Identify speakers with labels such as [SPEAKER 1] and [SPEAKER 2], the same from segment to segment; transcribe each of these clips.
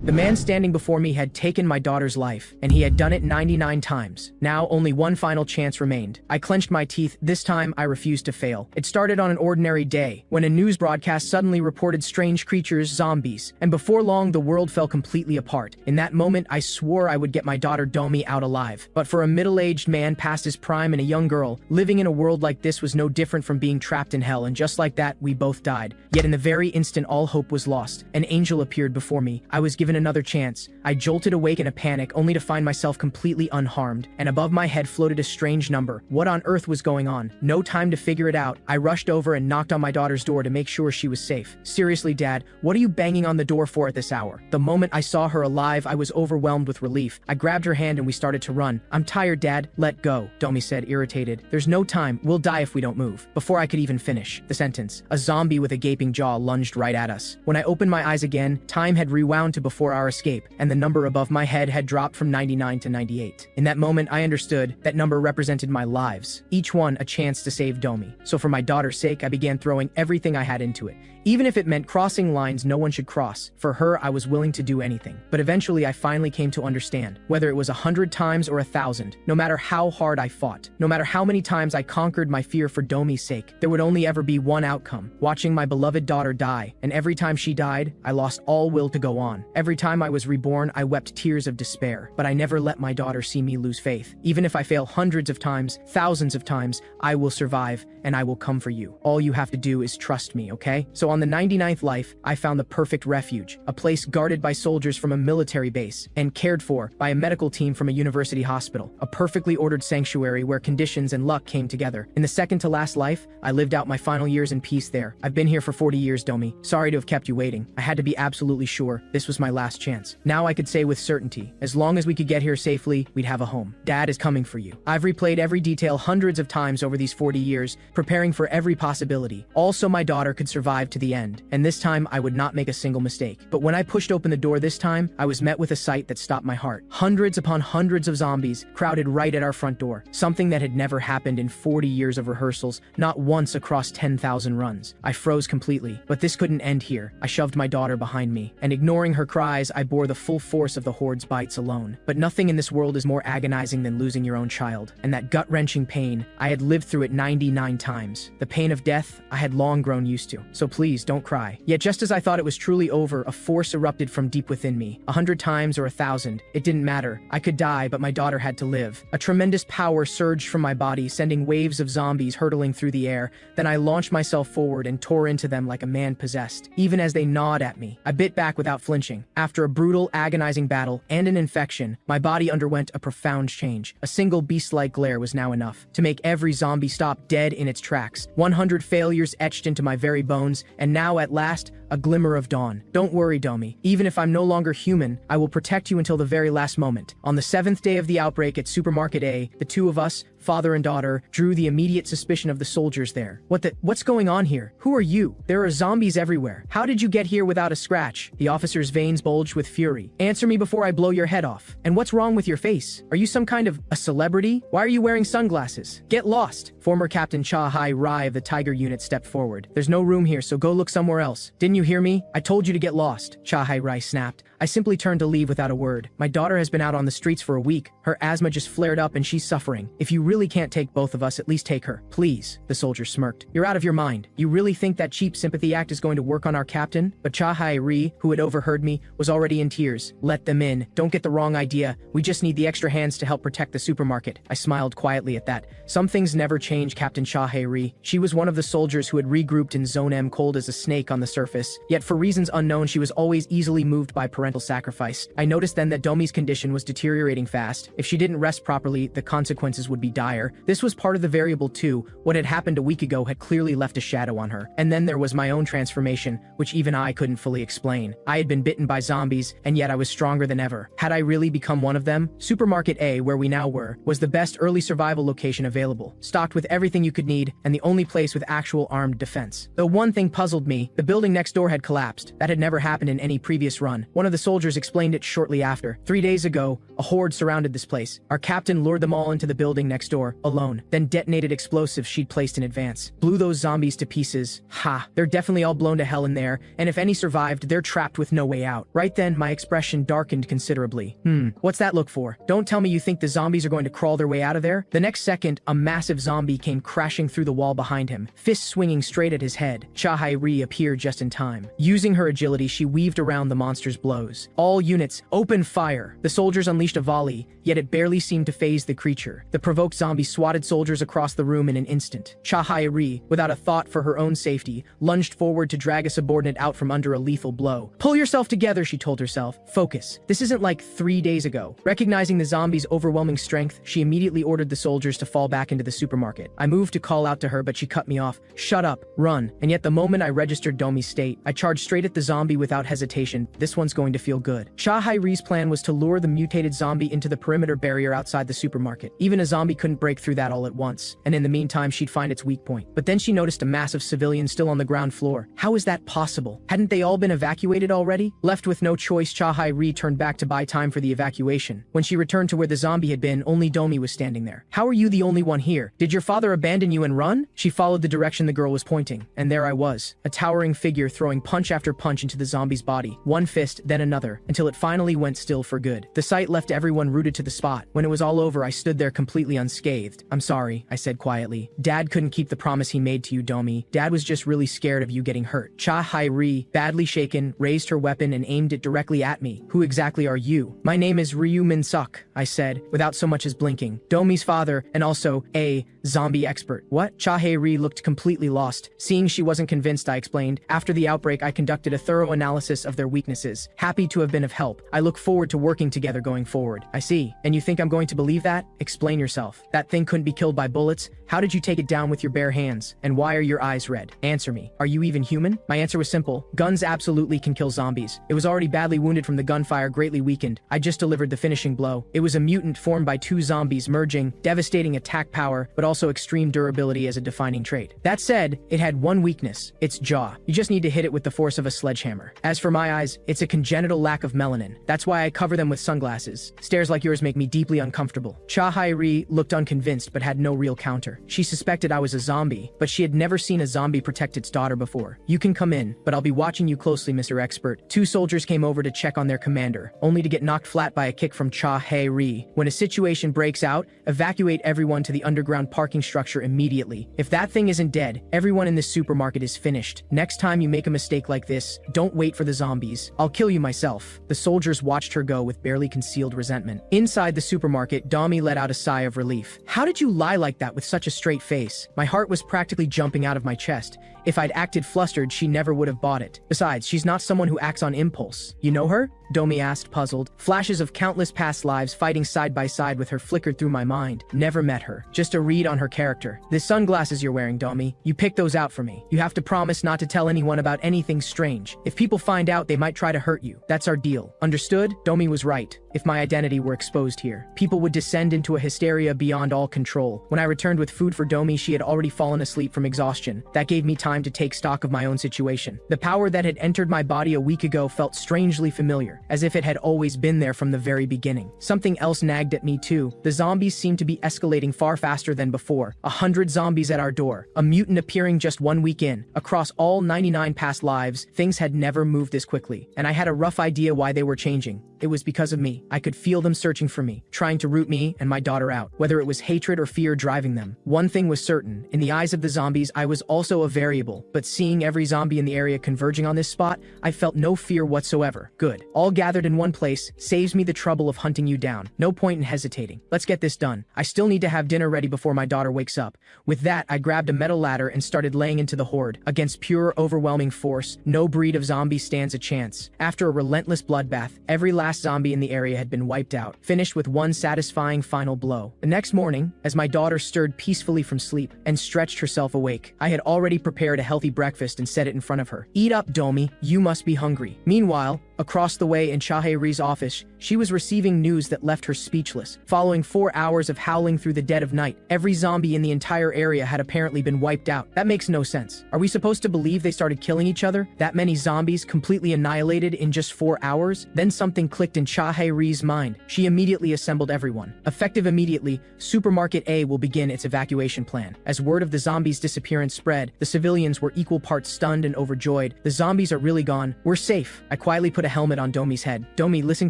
[SPEAKER 1] The man standing before me had taken my daughter's life, and he had done it 99 times. Now, only one final chance remained. I clenched my teeth. This time, I refused to fail. It started on an ordinary day, when a news broadcast suddenly reported strange creatures, zombies, and before long, the world fell completely apart. In that moment, I swore I would get my daughter Domi out alive. But for a middle-aged man past his prime and a young girl, living in a world like this was no different from being trapped in hell, and just like that, we both died. Yet in the very instant all hope was lost, an angel appeared before me. I was given another chance. I jolted awake in a panic, only to find myself completely unharmed, and above my head floated a strange number. What on earth was going on? No time to figure it out. I rushed over and knocked on my daughter's door to make sure she was safe. Seriously, Dad, what are you banging on the door for at this hour? The moment I saw her alive, I was overwhelmed with relief. I grabbed her hand and we started to run. I'm tired, Dad. Let go, Domi said, irritated. There's no time. We'll die if we don't move. Before I could even finish the sentence, a zombie with a gaping jaw lunged right at us. When I opened my eyes again, time had rewound to before our escape, and the number above my head had dropped from 99 to 98. In that moment, I understood that number represented my lives, each one a chance to save Domi. So for my daughter's sake, I began throwing everything I had into it. Even if it meant crossing lines no one should cross, for her I was willing to do anything. But eventually I finally came to understand, whether it was 100 times or 1,000, no matter how hard I fought, no matter how many times I conquered my fear for Domi's sake, there would only ever be one outcome: watching my beloved daughter die. And every time she died, I lost all will to go on. Every time I was reborn, I wept tears of despair. But I never let my daughter see me lose faith. Even if I fail hundreds of times, thousands of times, I will survive, and I will come for you. All you have to do is trust me, okay? So on the 99th life, I found the perfect refuge, a place guarded by soldiers from a military base and cared for by a medical team from a university hospital, a perfectly ordered sanctuary where conditions and luck came together. In the second to last life, I lived out my final years in peace there. I've been here for 40 years, Domi. Sorry to have kept you waiting. I had to be absolutely sure this was my last chance. Now I could say with certainty, as long as we could get here safely, we'd have a home. Dad is coming for you. I've replayed every detail hundreds of times over these 40 years, preparing for every possibility. Also, my daughter could survive to the end, and this time I would not make a single mistake. But when I pushed open the door this time, I was met with a sight that stopped my heart. Hundreds upon hundreds of zombies crowded right at our front door, something that had never happened in 40 years of rehearsals, not once across 10,000 runs. I froze completely, but this couldn't end here. I shoved my daughter behind me, and ignoring her cries, I bore the full force of the horde's bites alone. But nothing in this world is more agonizing than losing your own child, and that gut-wrenching pain, I had lived through it 99 times. The pain of death, I had long grown used to. So please, don't cry. Yet just as I thought it was truly over, a force erupted from deep within me. 100 times or 1,000, it didn't matter. I could die, but my daughter had to live. A tremendous power surged from my body, sending waves of zombies hurtling through the air. Then I launched myself forward and tore into them like a man possessed. Even as they gnawed at me, I bit back without flinching. After a brutal, agonizing battle and an infection, my body underwent a profound change. A single beast-like glare was now enough to make every zombie stop dead in its tracks. 100 failures etched into my very bones, and now at last, a glimmer of dawn. Don't worry, Domi. Even if I'm no longer human, I will protect you until the very last moment. On the 7th day of the outbreak at Supermarket A, the two of us, father and daughter, drew the immediate suspicion of the soldiers there. What's going on here? Who are you? There are zombies everywhere. How did you get here without a scratch? The officer's veins bulged with fury. Answer me before I blow your head off. And what's wrong with your face? Are you some kind of a celebrity? Why are you wearing sunglasses? Get lost. Former Captain Cha Hai Rai of the Tiger Unit stepped forward. There's no room here, so go look somewhere else. Didn't you hear me? I told you to get lost. Cha Hai Rai snapped. I simply turned to leave without a word. My daughter has been out on the streets for a week. Her asthma just flared up and she's suffering. If you really can't take both of us, at least take her. Please, the soldier smirked. You're out of your mind. You really think that cheap sympathy act is going to work on our captain? But Cha Hai Ri, who had overheard me, was already in tears. Let them in. Don't get the wrong idea. We just need the extra hands to help protect the supermarket. I smiled quietly at that. Some things never change, Captain Cha Hai Ri. She was one of the soldiers who had regrouped in Zone M, cold as a snake on the surface. Yet for reasons unknown, she was always easily moved by parental sacrifice. I noticed then that Domi's condition was deteriorating fast. If she didn't rest properly, the consequences would be dire. This was part of the variable too. What had happened a week ago had clearly left a shadow on her. And then there was my own transformation, which even I couldn't fully explain. I had been bitten by zombies, and yet I was stronger than ever. Had I really become one of them? Supermarket A, where we now were, was the best early survival location available, stocked with everything you could need, and the only place with actual armed defense. Though one thing puzzled me, the building next door had collapsed. That had never happened in any previous run. One of the the soldiers explained it shortly after. 3 days ago, a horde surrounded this place. Our captain lured them all into the building next door, alone, then detonated explosives she'd placed in advance. Blew those zombies to pieces. Ha, they're definitely all blown to hell in there, and if any survived, they're trapped with no way out. Right then, my expression darkened considerably. What's that look for? Don't tell me you think the zombies are going to crawl their way out of there? The next second, a massive zombie came crashing through the wall behind him, fists swinging straight at his head. Cha-Hai-Ri appeared just in time. Using her agility, she weaved around the monster's blows. All units, open fire! The soldiers unleashed a volley, yet it barely seemed to faze the creature. The provoked zombie swatted soldiers across the room in an instant. Cha-Hai-Ri, without a thought for her own safety, lunged forward to drag a subordinate out from under a lethal blow. Pull yourself together, she told herself. Focus. This isn't like 3 days ago. Recognizing the zombie's overwhelming strength, she immediately ordered the soldiers to fall back into the supermarket. I moved to call out to her, but she cut me off. Shut up. Run. And yet the moment I registered Domi's state, I charged straight at the zombie without hesitation. This one's going to feel good. Cha-Hai-Ri's plan was to lure the mutated zombie into the perimeter barrier outside the supermarket. Even a zombie couldn't break through that all at once, and in the meantime she'd find its weak point. But then she noticed a mass of civilians still on the ground floor. How is that possible? Hadn't they all been evacuated already? Left with no choice, Cha-Hai-Ri turned back to buy time for the evacuation. When she returned to where the zombie had been, only Domi was standing there. How are you the only one here? Did your father abandon you and run? She followed the direction the girl was pointing, and there I was, a towering figure throwing punch after punch into the zombie's body, one fist, then another, until it finally went still for good. The sight left everyone rooted to the spot. When it was all over, I stood there completely unscathed. I'm sorry, I said quietly. Dad couldn't keep the promise he made to you, Domi. Dad was just really scared of you getting hurt. Cha-Hai-Ri, badly shaken, raised her weapon and aimed it directly at me. Who exactly are you? My name is Ryu Min-suk, I said, without so much as blinking. Domi's father, and also a zombie expert. What? Cha-Hai-Ri looked completely lost. Seeing she wasn't convinced, I explained. After the outbreak, I conducted a thorough analysis of their weaknesses. Happy to have been of help. I look forward to working together going forward. I see. And you think I'm going to believe that? Explain yourself. That thing couldn't be killed by bullets. How did you take it down with your bare hands? And why are your eyes red? Answer me. Are you even human? My answer was simple. Guns absolutely can kill zombies. It was already badly wounded from the gunfire, greatly weakened. I just delivered the finishing blow. It was a mutant formed by 2 zombies merging, devastating attack power, but also extreme durability as a defining trait. That said, it had one weakness, its jaw. You just need to hit it with the force of a sledgehammer. As for my eyes, it's a congenital lack of melanin. That's why I cover them with sunglasses. Stares like yours make me deeply uncomfortable. Cha-Hai-Ri looked unconvinced but had no real counter. She suspected I was a zombie, but she had never seen a zombie protect its daughter before. You can come in, but I'll be watching you closely, Mr. Expert. 2 soldiers came over to check on their commander, only to get knocked flat by a kick from Cha-Hai-Ri. When a situation breaks out, evacuate everyone to the underground parking structure immediately. If that thing isn't dead, everyone in this supermarket is finished. Next time you make a mistake like this, don't wait for the zombies. I'll kill you myself. The soldiers watched her go with barely concealed resentment. Inside the supermarket, Domi let out a sigh of relief. How did you lie like that with such a straight face? My heart was practically jumping out of my chest. If I'd acted flustered, she never would have bought it. Besides, she's not someone who acts on impulse. You know her? Domi asked, puzzled. Flashes of countless past lives fighting side by side with her flickered through my mind. Never met her. Just a read on her character. The sunglasses you're wearing, Domi. You picked those out for me. You have to promise not to tell anyone about anything strange. If people find out, they might try to hurt you. That's our deal. Understood? Domi was right. If my identity were exposed here, people would descend into a hysteria beyond all control. When I returned with food for Domi, she had already fallen asleep from exhaustion. That gave me time to take stock of my own situation. The power that had entered my body a week ago felt strangely familiar, as if it had always been there from the very beginning. Something else nagged at me too. The zombies seemed to be escalating far faster than before. 100 zombies at our door. A mutant appearing just 1 week in. Across all 99 past lives, things had never moved this quickly, and I had a rough idea why they were changing. It was because of me. I could feel them searching for me, trying to root me and my daughter out, whether it was hatred or fear driving them. One thing was certain, in the eyes of the zombies, I was also a variable, but seeing every zombie in the area converging on this spot, I felt no fear whatsoever. Good. All gathered in one place saves me the trouble of hunting you down. No point in hesitating. Let's get this done. I still need to have dinner ready before my daughter wakes up. With that, I grabbed a metal ladder and started laying into the horde. Against pure, overwhelming force, no breed of zombie stands a chance. After a relentless bloodbath, every last zombie in the area had been wiped out, finished with one satisfying final blow. The next morning, as my daughter stirred peacefully from sleep and stretched herself awake, I had already prepared a healthy breakfast and set it in front of her. Eat up, Domi. You must be hungry. Meanwhile, Across the way in Chahe-ri's office, she was receiving news that left her speechless. Following 4 hours of howling through the dead of night, every zombie in the entire area had apparently been wiped out. That makes no sense. Are we supposed to believe they started killing each other? That many zombies completely annihilated in just 4 hours? Then something clicked in Chahe-ri's mind. She immediately assembled everyone. Effective immediately, Supermarket A will begin its evacuation plan. As word of the zombies' disappearance spread, the civilians were equal parts stunned and overjoyed. The zombies are really gone. We're safe. I quietly put a helmet on Domi's head. Domi, listen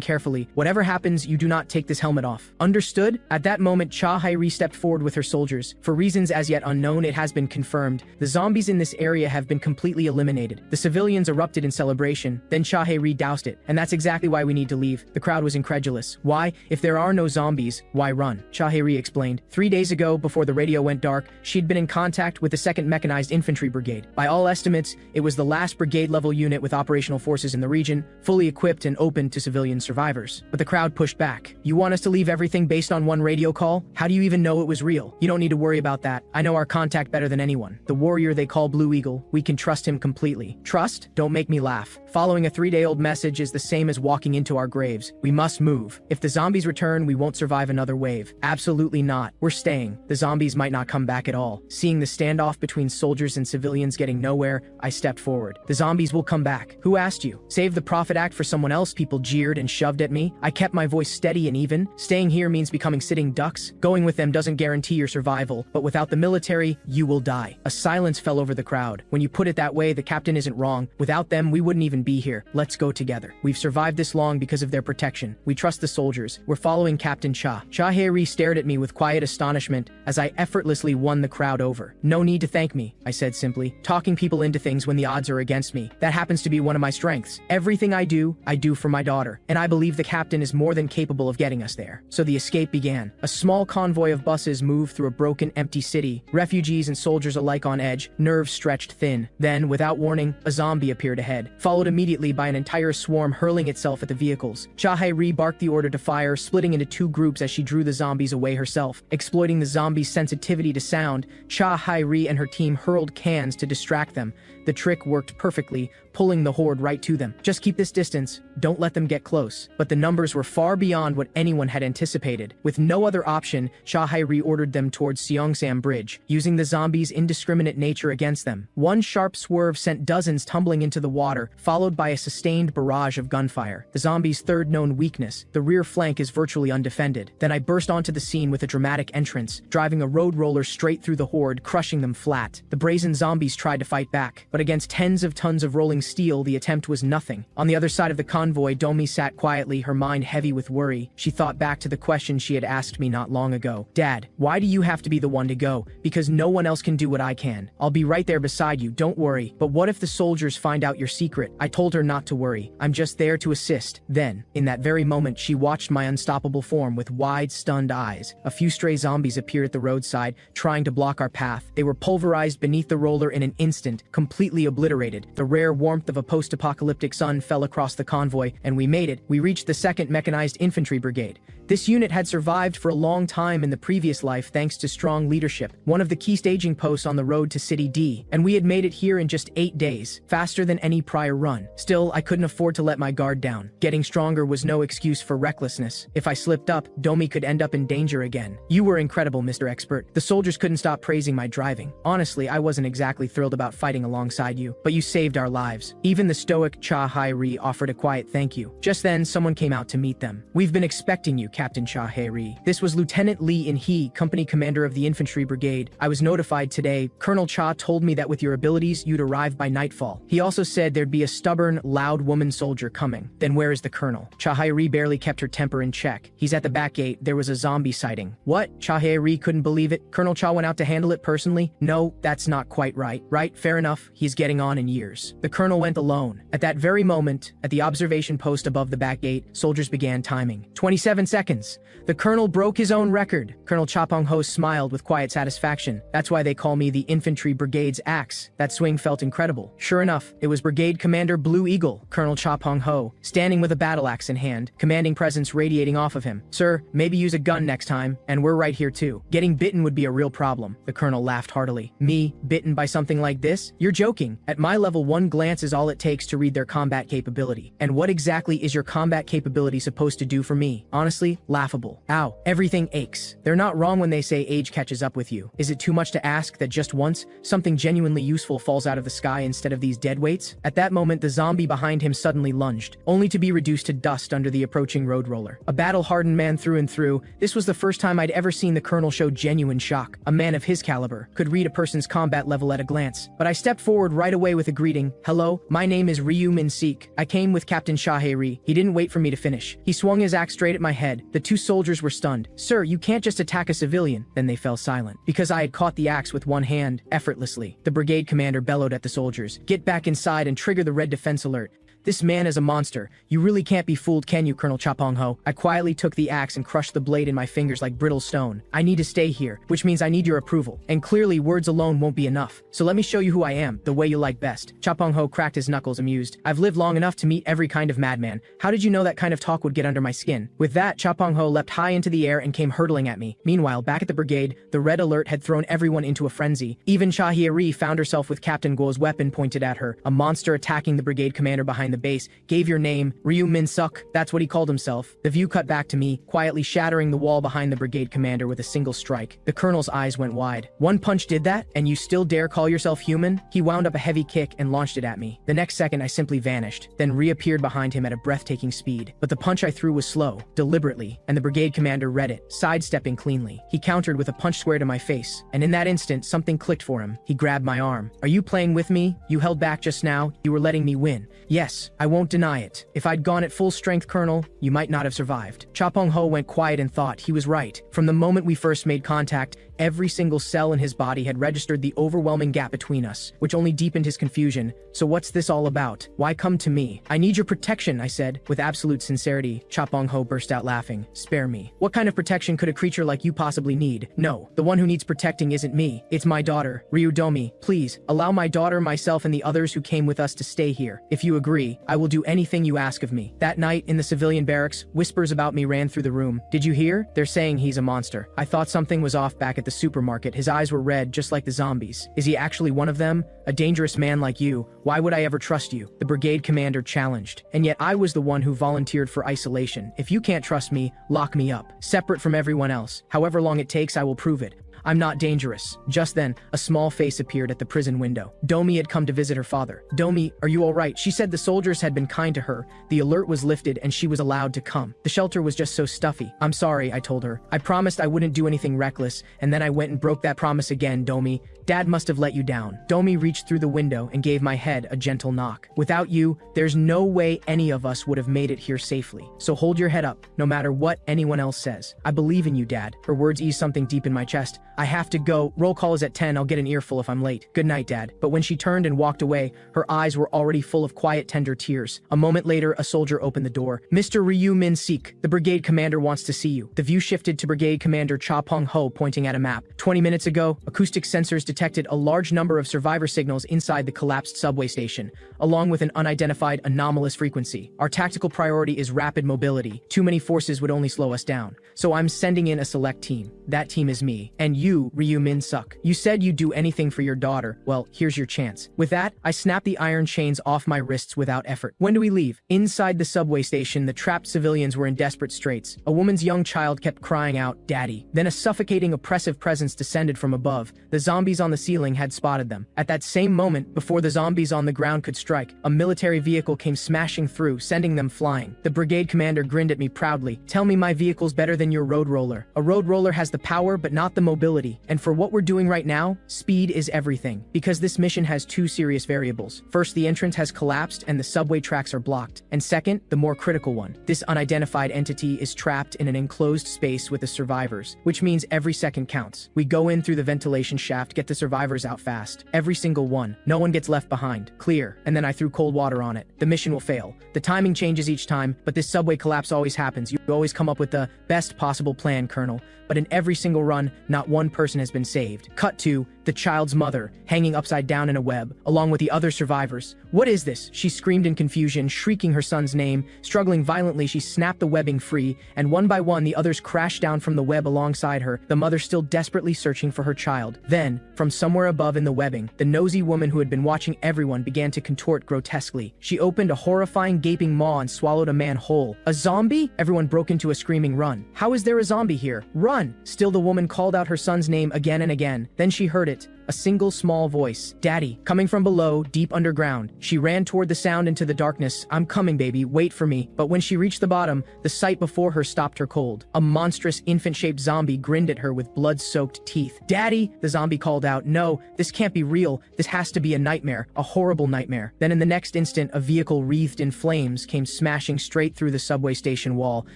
[SPEAKER 1] carefully. Whatever happens, you do not take this helmet off. Understood? At that moment, Chahe-ri stepped forward with her soldiers. For reasons as yet unknown, it has been confirmed. The zombies in this area have been completely eliminated. The civilians erupted in celebration. Then Chahe-ri doused it. And that's exactly why we need to leave. The crowd was incredulous. Why? If there are no zombies, why run? Chahe-ri explained. 3 days ago, before the radio went dark, she'd been in contact with the 2nd Mechanized Infantry Brigade. By all estimates, it was the last brigade-level unit with operational forces in the region, fully equipped and open to civilian survivors. But the crowd pushed back. You want us to leave everything based on one radio call? How do you even know it was real? You don't need to worry about that. I know our contact better than anyone. The warrior they call Blue Eagle. We can trust him completely. Trust? Don't make me laugh. Following a 3-day-old message is the same as walking into our graves. We must move. If the zombies return, we won't survive another wave. Absolutely not. We're staying. The zombies might not come back at all. Seeing the standoff between soldiers and civilians getting nowhere, I stepped forward. The zombies will come back. Who asked you? Save the Prophet Act for someone else, people jeered and shoved at me. I kept my voice steady and even. Staying here means becoming sitting ducks. Going with them doesn't guarantee your survival, but without the military, you will die. A silence fell over the crowd. When you put it that way, the captain isn't wrong. Without them, we wouldn't even be here. Let's go together. We've survived this long because of their protection. We trust the soldiers. We're following Captain Cha. Chahe-ri stared at me with quiet astonishment as I effortlessly won the crowd over. No need to thank me, I said simply. Talking people into things when the odds are against me. That happens to be one of my strengths. Everything I do for my daughter. And I believe the captain is more than capable of getting us there. So the escape began. A small convoy of buses moved through a broken, empty city. Refugees and soldiers alike on edge, nerves stretched thin. Then, without warning, a zombie appeared ahead, followed immediately by an entire swarm hurling itself at the vehicles. Chahe-ri barked the order to fire, splitting into 2 groups as she drew the zombies away herself. Exploiting the zombies' sensitivity to sound, Chahe-ri and her team hurled cans to distract them. The trick worked perfectly, pulling the horde right to them. Just keep this distance, don't let them get close. But the numbers were far beyond what anyone had anticipated. With no other option, Chahe-ri ordered them towards Seongsam Bridge, using the zombies' indiscriminate nature against them. One sharp swerve sent dozens tumbling into the water, followed by a sustained barrage of gunfire. The zombies' third known weakness, the rear flank is virtually undefended. Then I burst onto the scene with a dramatic entrance, driving a road roller straight through the horde, crushing them flat. The brazen zombies tried to fight back, but against tens of tons of rolling steel, the attempt was nothing. On the other side of the convoy, Domi sat quietly, her mind heavy with worry. She thought back to the question she had asked me not long ago. Dad, why do you have to be the one to go? Because no one else can do what I can. I'll be right there beside you, don't worry. But what if the soldiers find out your secret? I told her not to worry. I'm just there to assist. Then, in that very moment, she watched my unstoppable form with wide, stunned eyes. A few stray zombies appeared at the roadside, trying to block our path. They were pulverized beneath the roller in an instant, completely obliterated. The rare warmth of a post-apocalyptic sun fell across the convoy, and we made it. We reached the 2nd Mechanized Infantry Brigade. This unit had survived for a long time in the previous life thanks to strong leadership, one of the key staging posts on the road to City D, and we had made it here in just 8 days, faster than any prior run. Still, I couldn't afford to let my guard down. Getting stronger was no excuse for recklessness. If I slipped up, Domi could end up in danger again. You were incredible, Mr. Expert. The soldiers couldn't stop praising my driving. Honestly, I wasn't exactly thrilled about fighting alongside you, but you saved our lives. Even the stoic Chahe-ri offered a quiet thank you. Just then, someone came out to meet them. We've been expecting you, Captain Chahe-ri. This was Lieutenant Lee In-hee, company commander of the infantry brigade. I was notified today. Colonel Cha told me that with your abilities, you'd arrive by nightfall. He also said there'd be a stubborn, loud woman soldier coming. Then where is the colonel? Chahe-ri barely kept her temper in check. He's at the back gate. There was a zombie sighting. What? Chahe-ri couldn't believe it. Colonel Cha went out to handle it personally? No, that's not quite right. Right, fair enough. He's getting on in years. The colonel went alone. At that very moment, at the observation post above the back gate, soldiers began timing. 27 seconds. The colonel broke his own record. Colonel Cha Pong-ho smiled with quiet satisfaction. That's why they call me the infantry brigade's axe. That swing felt incredible. Sure enough, it was Brigade Commander Blue Eagle, Colonel Cha Pong-ho, standing with a battle axe in hand, commanding presence radiating off of him. Sir, maybe use a gun next time, and we're right here too. Getting bitten would be a real problem. The colonel laughed heartily. Me, bitten by something like this? You're joking. At my level, one glance glance is all it takes to read their combat capability. And what exactly is your combat capability supposed to do for me? Honestly, laughable. Ow, everything aches. They're not wrong when they say age catches up with you. Is it too much to ask that just once, something genuinely useful falls out of the sky instead of these dead weights? At that moment, the zombie behind him suddenly lunged, only to be reduced to dust under the approaching road roller. A battle-hardened man through and through, this was the first time I'd ever seen the Colonel show genuine shock. A man of his caliber could read a person's combat level at a glance. But I stepped forward right away with a greeting. Hello, my name is Ryu Min-sik. I came with Captain Shahei-ri. He didn't wait for me to finish. He swung his axe straight at my head. The two soldiers were stunned. Sir, you can't just attack a civilian. Then they fell silent. Because I had caught the axe with one hand, effortlessly. The brigade commander bellowed at the soldiers. Get back inside and trigger the red defense alert. This man is a monster. You really can't be fooled, can you, Colonel Chapong-ho? I quietly took the axe and crushed the blade in my fingers like brittle stone. I need to stay here, which means I need your approval. And clearly, words alone won't be enough. So let me show you who I am, the way you like best. Chapong-ho cracked his knuckles, amused. I've lived long enough to meet every kind of madman. How did you know that kind of talk would get under my skin? With that, Chapong-ho leapt high into the air and came hurtling at me. Meanwhile, back at the brigade, the red alert had thrown everyone into a frenzy. Even Shahei-ri found herself with Captain Guo's weapon pointed at her. A monster attacking the brigade commander behind the base gave your name, Ryu Min-suk, that's what he called himself. The view cut back to me, quietly shattering the wall behind the brigade commander with a single strike. The colonel's eyes went wide. One punch did that, and you still dare call yourself human? He wound up a heavy kick and launched it at me. The next second, I simply vanished, then reappeared behind him at a breathtaking speed. But the punch I threw was slow, deliberately, and the brigade commander read it, sidestepping cleanly. He countered with a punch square to my face, and in that instant, something clicked for him. He grabbed my arm. Are you playing with me? You held back just now. You were letting me win. Yes, I won't deny it. If I'd gone at full strength, Colonel, you might not have survived. Chapong-ho went quiet and thought. He was right. From the moment we first made contact, every single cell in his body had registered the overwhelming gap between us, which only deepened his confusion. So what's this all about? Why come to me? I need your protection, I said. With absolute sincerity, Chapong-ho burst out laughing. Spare me. What kind of protection could a creature like you possibly need? No, the one who needs protecting isn't me. It's my daughter, Ryudomi. Please, allow my daughter, myself, and the others who came with us to stay here. If you agree, I will do anything you ask of me. That night, in the civilian barracks, whispers about me ran through the room. Did you hear? They're saying he's a monster. I thought something was off back at the supermarket. His eyes were red, just like the zombies. Is he actually one of them? A dangerous man like you. Why would I ever trust you? The brigade commander challenged. And yet I was the one who volunteered for isolation. If you can't trust me, lock me up. Separate from everyone else. However long it takes, I will prove it. I'm not dangerous. Just then, a small face appeared at the prison window. Domi had come to visit her father. Domi, are you all right? She said the soldiers had been kind to her. The alert was lifted and she was allowed to come. The shelter was just so stuffy. I'm sorry, I told her. I promised I wouldn't do anything reckless, and then I went and broke that promise again, Domi. Dad must have let you down. Domi reached through the window and gave my head a gentle knock. Without you, there's no way any of us would have made it here safely. So hold your head up, no matter what anyone else says. I believe in you, Dad. Her words eased something deep in my chest. I have to go. Roll call is at 10. I'll get an earful if I'm late. Good night, Dad. But when she turned and walked away, her eyes were already full of quiet, tender tears. A moment later, a soldier opened the door. Mr. Ryu Min-sik, the brigade commander wants to see you. The view shifted to Brigade Commander Chapong-ho pointing at a map. 20 minutes ago, acoustic sensors detected a large number of survivor signals inside the collapsed subway station, along with an unidentified anomalous frequency. Our tactical priority is rapid mobility. Too many forces would only slow us down. So I'm sending in a select team. That team is me. And you, Ryu Min-suk. You said you'd do anything for your daughter. Well, here's your chance. With that, I snapped the iron chains off my wrists without effort. When do we leave? Inside the subway station, the trapped civilians were in desperate straits. A woman's young child kept crying out, "Daddy." Then a suffocating, oppressive presence descended from above. The zombies on the ceiling had spotted them. At that same moment, before the zombies on the ground could strike, a military vehicle came smashing through, sending them flying. The brigade commander grinned at me proudly. Tell me my vehicle's better than your road roller. A road roller has the power, but not the mobility. And for what we're doing right now, speed is everything. Because this mission has two serious variables. First, the entrance has collapsed and the subway tracks are blocked. And second, the more critical one. This unidentified entity is trapped in an enclosed space with the survivors, which means every second counts. We go in through the ventilation shaft, get the survivors out fast. Every single one. No one gets left behind. Clear. And then I threw cold water on it. The mission will fail. The timing changes each time, but this subway collapse always happens. You always come up with the best possible plan, Colonel. But in every single run, not one person has been saved. Cut to, the child's mother, hanging upside down in a web, along with the other survivors. "What is this?" she screamed in confusion, shrieking her son's name. Struggling violently, she snapped the webbing free, and one by one the others crashed down from the web alongside her, the mother still desperately searching for her child. Then, from somewhere above in the webbing, the nosy woman who had been watching everyone began to contort grotesquely. She opened a horrifying gaping maw and swallowed a man whole. "A zombie?" Everyone broke into a screaming run. "How is there a zombie here? Run!" Still the woman called out her son's name again and again. Then she heard it. A single small voice. "Daddy," coming from below, deep underground. She ran toward the sound into the darkness. "I'm coming, baby, wait for me." But when she reached the bottom, the sight before her stopped her cold. A monstrous infant-shaped zombie grinned at her with blood-soaked teeth. "Daddy," the zombie called out. "No, this can't be real. This has to be a nightmare, a horrible nightmare." Then in the next instant, a vehicle wreathed in flames came smashing straight through the subway station wall.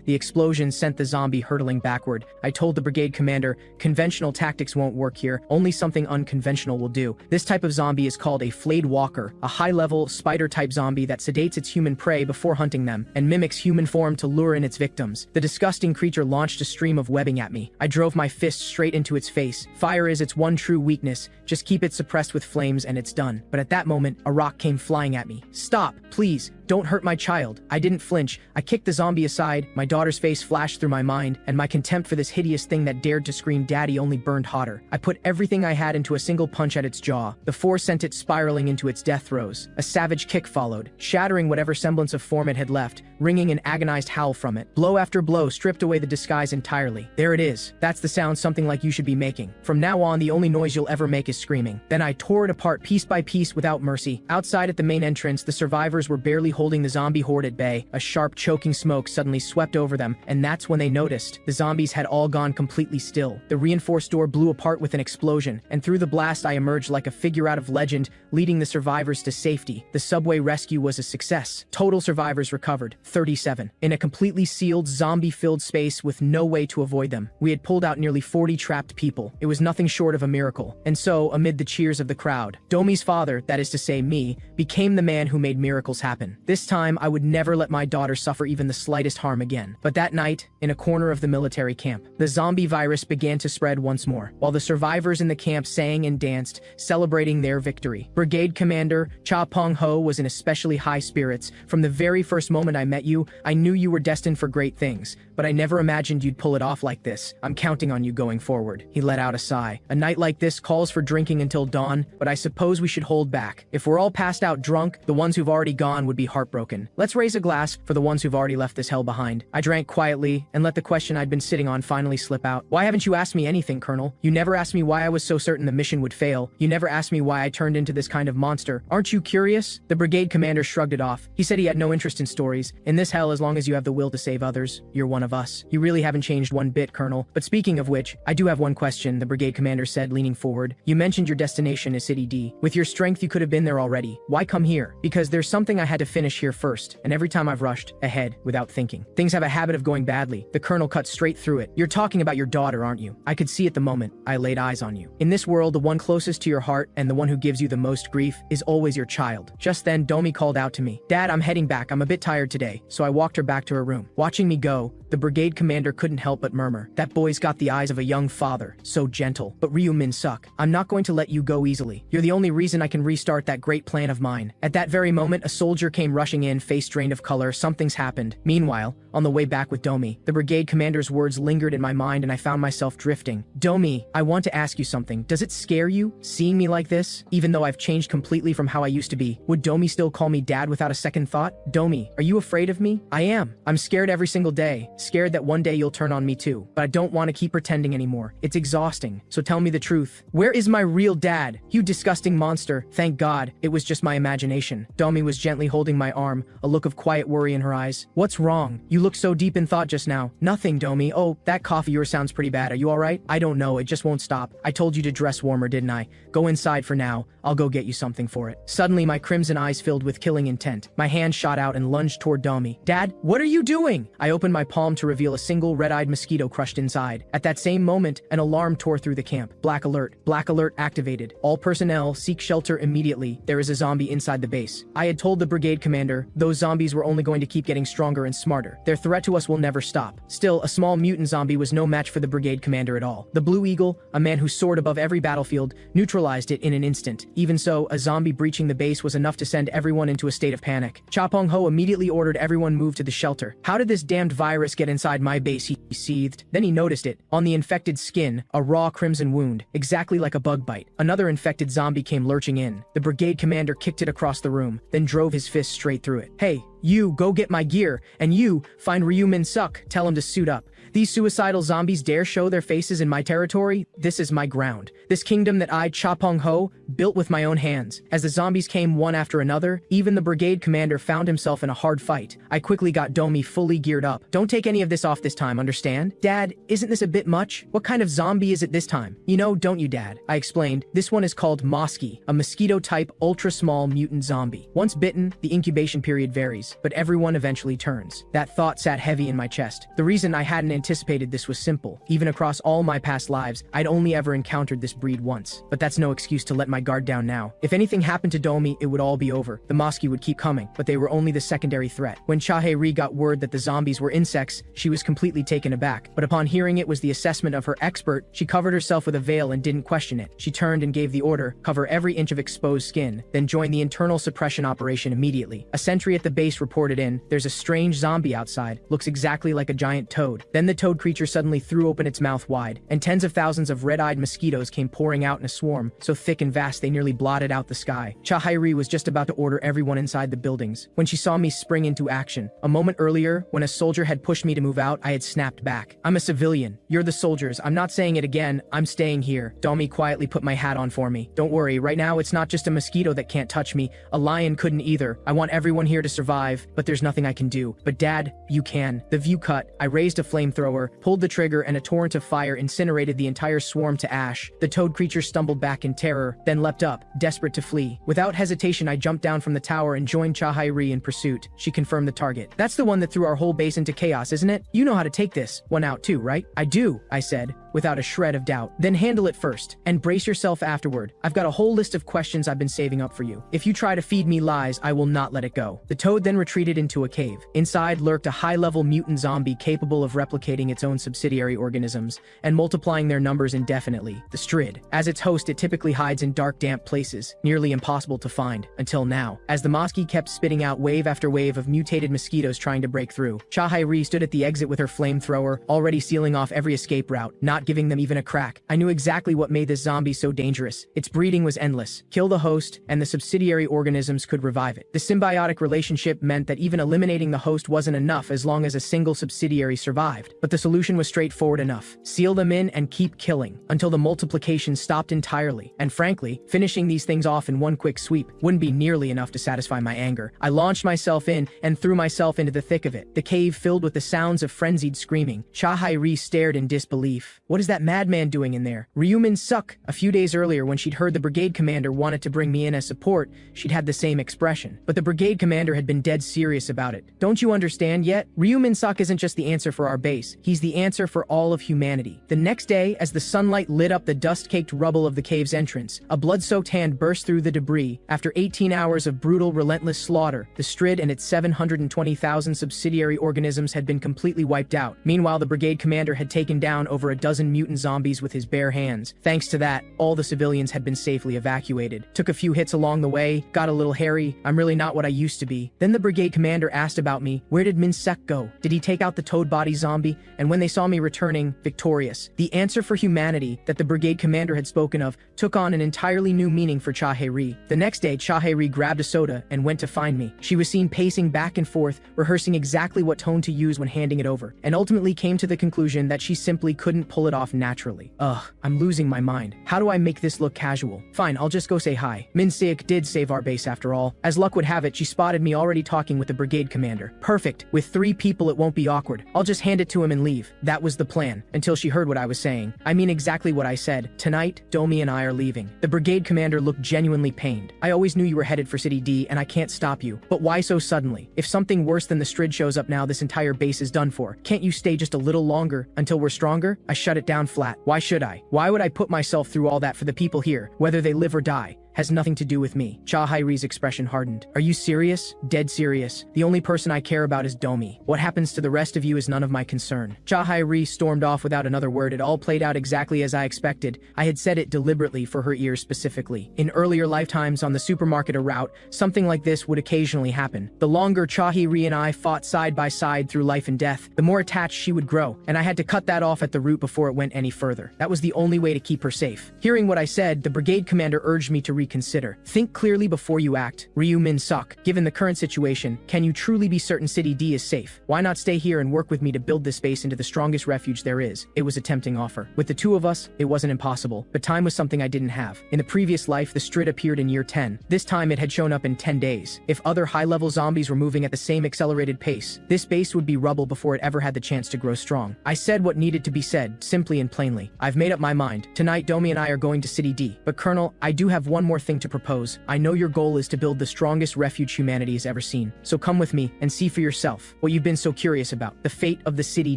[SPEAKER 1] The explosion sent the zombie hurtling backward. I told the brigade commander, "Conventional tactics won't work here. Only something unconventional will do." This type of zombie is called a flayed walker, a high-level, spider-type zombie that sedates its human prey before hunting them, and mimics human form to lure in its victims. The disgusting creature launched a stream of webbing at me. I drove my fist straight into its face. Fire is its one true weakness. Just keep it suppressed with flames and it's done. But at that moment, a rock came flying at me. "Stop, please. Don't hurt my child." I didn't flinch. I kicked the zombie aside. My daughter's face flashed through my mind, and my contempt for this hideous thing that dared to scream "Daddy" only burned hotter. I put everything I had into a single punch at its jaw. The force sent it spiraling into its death throes. A savage kick followed, shattering whatever semblance of form it had left, ringing an agonized howl from it. Blow after blow stripped away the disguise entirely. There it is. That's the sound something like you should be making. From now on, the only noise you'll ever make is screaming. Then I tore it apart piece by piece without mercy. Outside at the main entrance, the survivors were barely holding the zombie horde at bay. A sharp, choking smoke suddenly swept over them, and that's when they noticed. The zombies had all gone completely still. The reinforced door blew apart with an explosion, and through the blast I emerged like a figure out of legend, leading the survivors to safety. The subway rescue was a success. Total survivors recovered, 37. In a completely sealed, zombie-filled space with no way to avoid them. We had pulled out nearly 40 trapped people. It was nothing short of a miracle. And so, amid the cheers of the crowd, Domi's father, that is to say me, became the man who made miracles happen. This time, I would never let my daughter suffer even the slightest harm again. But that night, in a corner of the military camp, the zombie virus began to spread once more, while the survivors in the camp sang and danced, celebrating their victory. Brigade Commander Cha Pong-ho was in especially high spirits. "From the very first moment I met you, I knew you were destined for great things, but I never imagined you'd pull it off like this. I'm counting on you going forward." He let out a sigh. "A night like this calls for drinking until dawn, but I suppose we should hold back. If we're all passed out drunk, the ones who've already gone would be heartbroken. Let's raise a glass for the ones who've already left this hell behind." I drank quietly and let the question I'd been sitting on finally slip out. "Why haven't you asked me anything, Colonel? You never asked me why I was so certain the mission would fail. You never asked me why I turned into this kind of monster. Aren't you curious?" The brigade commander shrugged it off. He said he had no interest in stories. "In this hell, as long as you have the will to save others, you're one of us. You really haven't changed one bit, Colonel. But speaking of which, I do have one question," the brigade commander said, leaning forward. "You mentioned your destination is City D. With your strength, you could have been there already. Why come here?" "Because there's something I had to finish here first, and every time I've rushed ahead without thinking. Things have a habit of going badly." The colonel cut straight through it. "You're talking about your daughter, aren't you? I could see at the moment I laid eyes on you. In this world, the one closest to your heart and the one who gives you the most grief is always your child." Just then, Domi called out to me. "Dad, I'm heading back. I'm a bit tired today." So I walked her back to her room. Watching me go, the brigade commander couldn't help but murmur, "That boy's got the eyes of a young father. So gentle. But Ryu Min-suk, I'm not going to let you go easily. You're the only reason I can restart that great plan of mine." At that very moment, a soldier came rushing in, face drained of color. Something's happened. Meanwhile, on the way back with Domi, the brigade commander's words lingered in my mind and I found myself drifting. "Domi, I want to ask you something. Does it scare you, seeing me like this? Even though I've changed completely from how I used to be, would Domi still call me dad without a second thought? Domi, are you afraid of me?" "I am. I'm scared every single day. Scared that one day you'll turn on me too. But I don't want to keep pretending anymore. It's exhausting. So tell me the truth. Where is my real dad? You disgusting monster." "Thank God, it was just my imagination." Domi was gently holding my arm, a look of quiet worry in her eyes. "What's wrong? You looked so deep in thought just now." "Nothing, Domi. Oh, that cough of yours sounds pretty bad. Are you alright?" "I don't know. It just won't stop. I told you to dress warmer, didn't I? Go inside for now. I'll go get you something for it." Suddenly, my crimson eyes filled with killing intent. My hand shot out and lunged toward Domi. saw me. "Dad, what are you doing?" I opened my palm to reveal a single red-eyed mosquito crushed inside. At that same moment, an alarm tore through the camp. Black alert. Black alert activated. All personnel seek shelter immediately. There is a zombie inside the base. I had told the brigade commander those zombies were only going to keep getting stronger and smarter. Their threat to us will never stop. Still, a small mutant zombie was no match for the brigade commander at all. The Blue Eagle, a man who soared above every battlefield, neutralized it in an instant. Even so, a zombie breaching the base was enough to send everyone into a state of panic. Cha Peng-ho immediately ordered everyone move to the shelter. "How did this damned virus get inside my base?" he seethed. Then he noticed it. On the infected skin, a raw crimson wound, exactly like a bug bite. Another infected zombie came lurching in. The brigade commander kicked it across the room, then drove his fist straight through it. "Hey, you, go get my gear, and you, find Ryu Min-suk, tell him to suit up. These suicidal zombies dare show their faces in my territory? This is my ground. This kingdom that I, Cha Peng-ho, built with my own hands." As the zombies came one after another, even the brigade commander found himself in a hard fight. I quickly got Domi fully geared up. "Don't take any of this off this time, understand? Dad, isn't this a bit much? What kind of zombie is it this time? You know, don't you, Dad?" I explained. "This one is called Mosky, a mosquito-type, ultra-small mutant zombie. Once bitten, the incubation period varies, but everyone eventually turns." That thought sat heavy in my chest. The reason I hadn't anticipated this was simple. Even across all my past lives, I'd only ever encountered this breed once. But that's no excuse to let my guard down now. If anything happened to Domi, it would all be over. The Mosky would keep coming, but they were only the secondary threat. When Chae-ri got word that the zombies were insects, she was completely taken aback. But upon hearing it was the assessment of her expert, she covered herself with a veil and didn't question it. She turned and gave the order, "Cover every inch of exposed skin, then join the internal suppression operation immediately." A sentry at the base reported in, "There's a strange zombie outside. Looks exactly like a giant toad." Then the toad creature suddenly threw open its mouth wide, and tens of thousands of red-eyed mosquitoes came pouring out in a swarm, so thick and vast they nearly blotted out the sky. Chae-ri was just about to order everyone inside the buildings when she saw me spring into action. A moment earlier, when a soldier had pushed me to move out, I had snapped back. "I'm a civilian. You're the soldiers. I'm not saying it again. I'm staying here." Domi quietly put my hat on for me. "Don't worry, right now it's not just a mosquito that can't touch me. A lion couldn't either. I want everyone here to survive, but there's nothing I can do. But Dad, you can." The view cut. I raised a flamethrower, pulled the trigger, and a torrent of fire incinerated the entire swarm to ash. The toad creature stumbled back in terror, then leapt up, desperate to flee. Without hesitation, I jumped down from the tower and joined Chae-ri in pursuit. She confirmed the target. "That's the one that threw our whole base into chaos, isn't it? You know how to take this one out too, right?" "I do," I said, without a shred of doubt. "Then handle it first, and brace yourself afterward. I've got a whole list of questions I've been saving up for you. If you try to feed me lies, I will not let it go." The toad then retreated into a cave. Inside lurked a high-level mutant zombie capable of replicating its own subsidiary organisms and multiplying their numbers indefinitely, the Strid. As its host, it typically hides in dark, damp places, nearly impossible to find, until now. As the Mosky kept spitting out wave after wave of mutated mosquitoes trying to break through, Chae-ri stood at the exit with her flamethrower, already sealing off every escape route, not giving them even a crack. I knew exactly what made this zombie so dangerous. Its breeding was endless. Kill the host, and the subsidiary organisms could revive it. The symbiotic relationship meant that even eliminating the host wasn't enough as long as a single subsidiary survived. But the solution was straightforward enough. Seal them in and keep killing, until the multiplication stopped entirely. And frankly, finishing these things off in one quick sweep wouldn't be nearly enough to satisfy my anger. I launched myself in and threw myself into the thick of it. The cave filled with the sounds of frenzied screaming. Chae-ri stared in disbelief. "What is that madman doing in there?" Ryu Min-suk. A few days earlier, when she'd heard the brigade commander wanted to bring me in as support, she'd had the same expression. But the brigade commander had been dead serious about it. "Don't you understand yet? Ryu Min-suk isn't just the answer for our base. He's the answer for all of humanity." The next day, as the sunlight lit up the dust-caked rubble of the cave's entrance, a blood-soaked hand burst through the debris. After 18 hours of brutal, relentless slaughter, the Strid and its 720,000 subsidiary organisms had been completely wiped out. Meanwhile, the brigade commander had taken down over a dozen mutant zombies with his bare hands. Thanks to that, all the civilians had been safely evacuated. Took a few hits along the way, got a little hairy. I'm really not what I used to be. Then the brigade commander asked about me. Where did Min-suk go? Did he take out the toad body zombie? And when they saw me returning, victorious, the answer for humanity that the brigade commander had spoken of took on an entirely new meaning for Chae-ri. The next day, Chae-ri grabbed a soda and went to find me. She was seen pacing back and forth, rehearsing exactly what tone to use when handing it over, and ultimately came to the conclusion that she simply couldn't pull pull it off naturally. Ugh, I'm losing my mind. How do I make this look casual? Fine, I'll just go say hi. Min Seok did save our base after all. As luck would have it, she spotted me already talking with the brigade commander. Perfect. With 3 people it won't be awkward. I'll just hand it to him and leave. That was the plan, until she heard what I was saying. I mean exactly what I said. Tonight, Domi and I are leaving. The brigade commander looked genuinely pained. I always knew you were headed for City D, and I can't stop you. But why so suddenly? If something worse than the Strid shows up now, this entire base is done for. Can't you stay just a little longer, until we're stronger? I shut it down flat. Why should I? Why would I put myself through all that for the people here, whether they live or die? Has nothing to do with me. Cha Hairi's expression hardened. Are you serious? Dead serious. The only person I care about is Domi. What happens to the rest of you is none of my concern. Cha Hairi stormed off without another word. It all played out exactly as I expected. I had said it deliberately for her ears specifically. In earlier lifetimes on the supermarket route, something like this would occasionally happen. The longer Cha Hairi and I fought side by side through life and death, the more attached she would grow, and I had to cut that off at the root before it went any further. That was the only way to keep her safe. Hearing what I said, the brigade commander urged me to reconsider. Think clearly before you act. Ryu Min Suk, given the current situation, can you truly be certain City D is safe? Why not stay here and work with me to build this base into the strongest refuge there is? It was a tempting offer. With the 2 of us, it wasn't impossible, but time was something I didn't have. In the previous life, the Strid appeared in year 10. This time it had shown up in 10 days. If other high-level zombies were moving at the same accelerated pace, this base would be rubble before it ever had the chance to grow strong. I said what needed to be said, simply and plainly. I've made up my mind. Tonight, Domi and I are going to City D. But Colonel, I do have one more thing to propose. I know your goal is to build the strongest refuge humanity has ever seen. So come with me and see for yourself what you've been so curious about, the fate of the City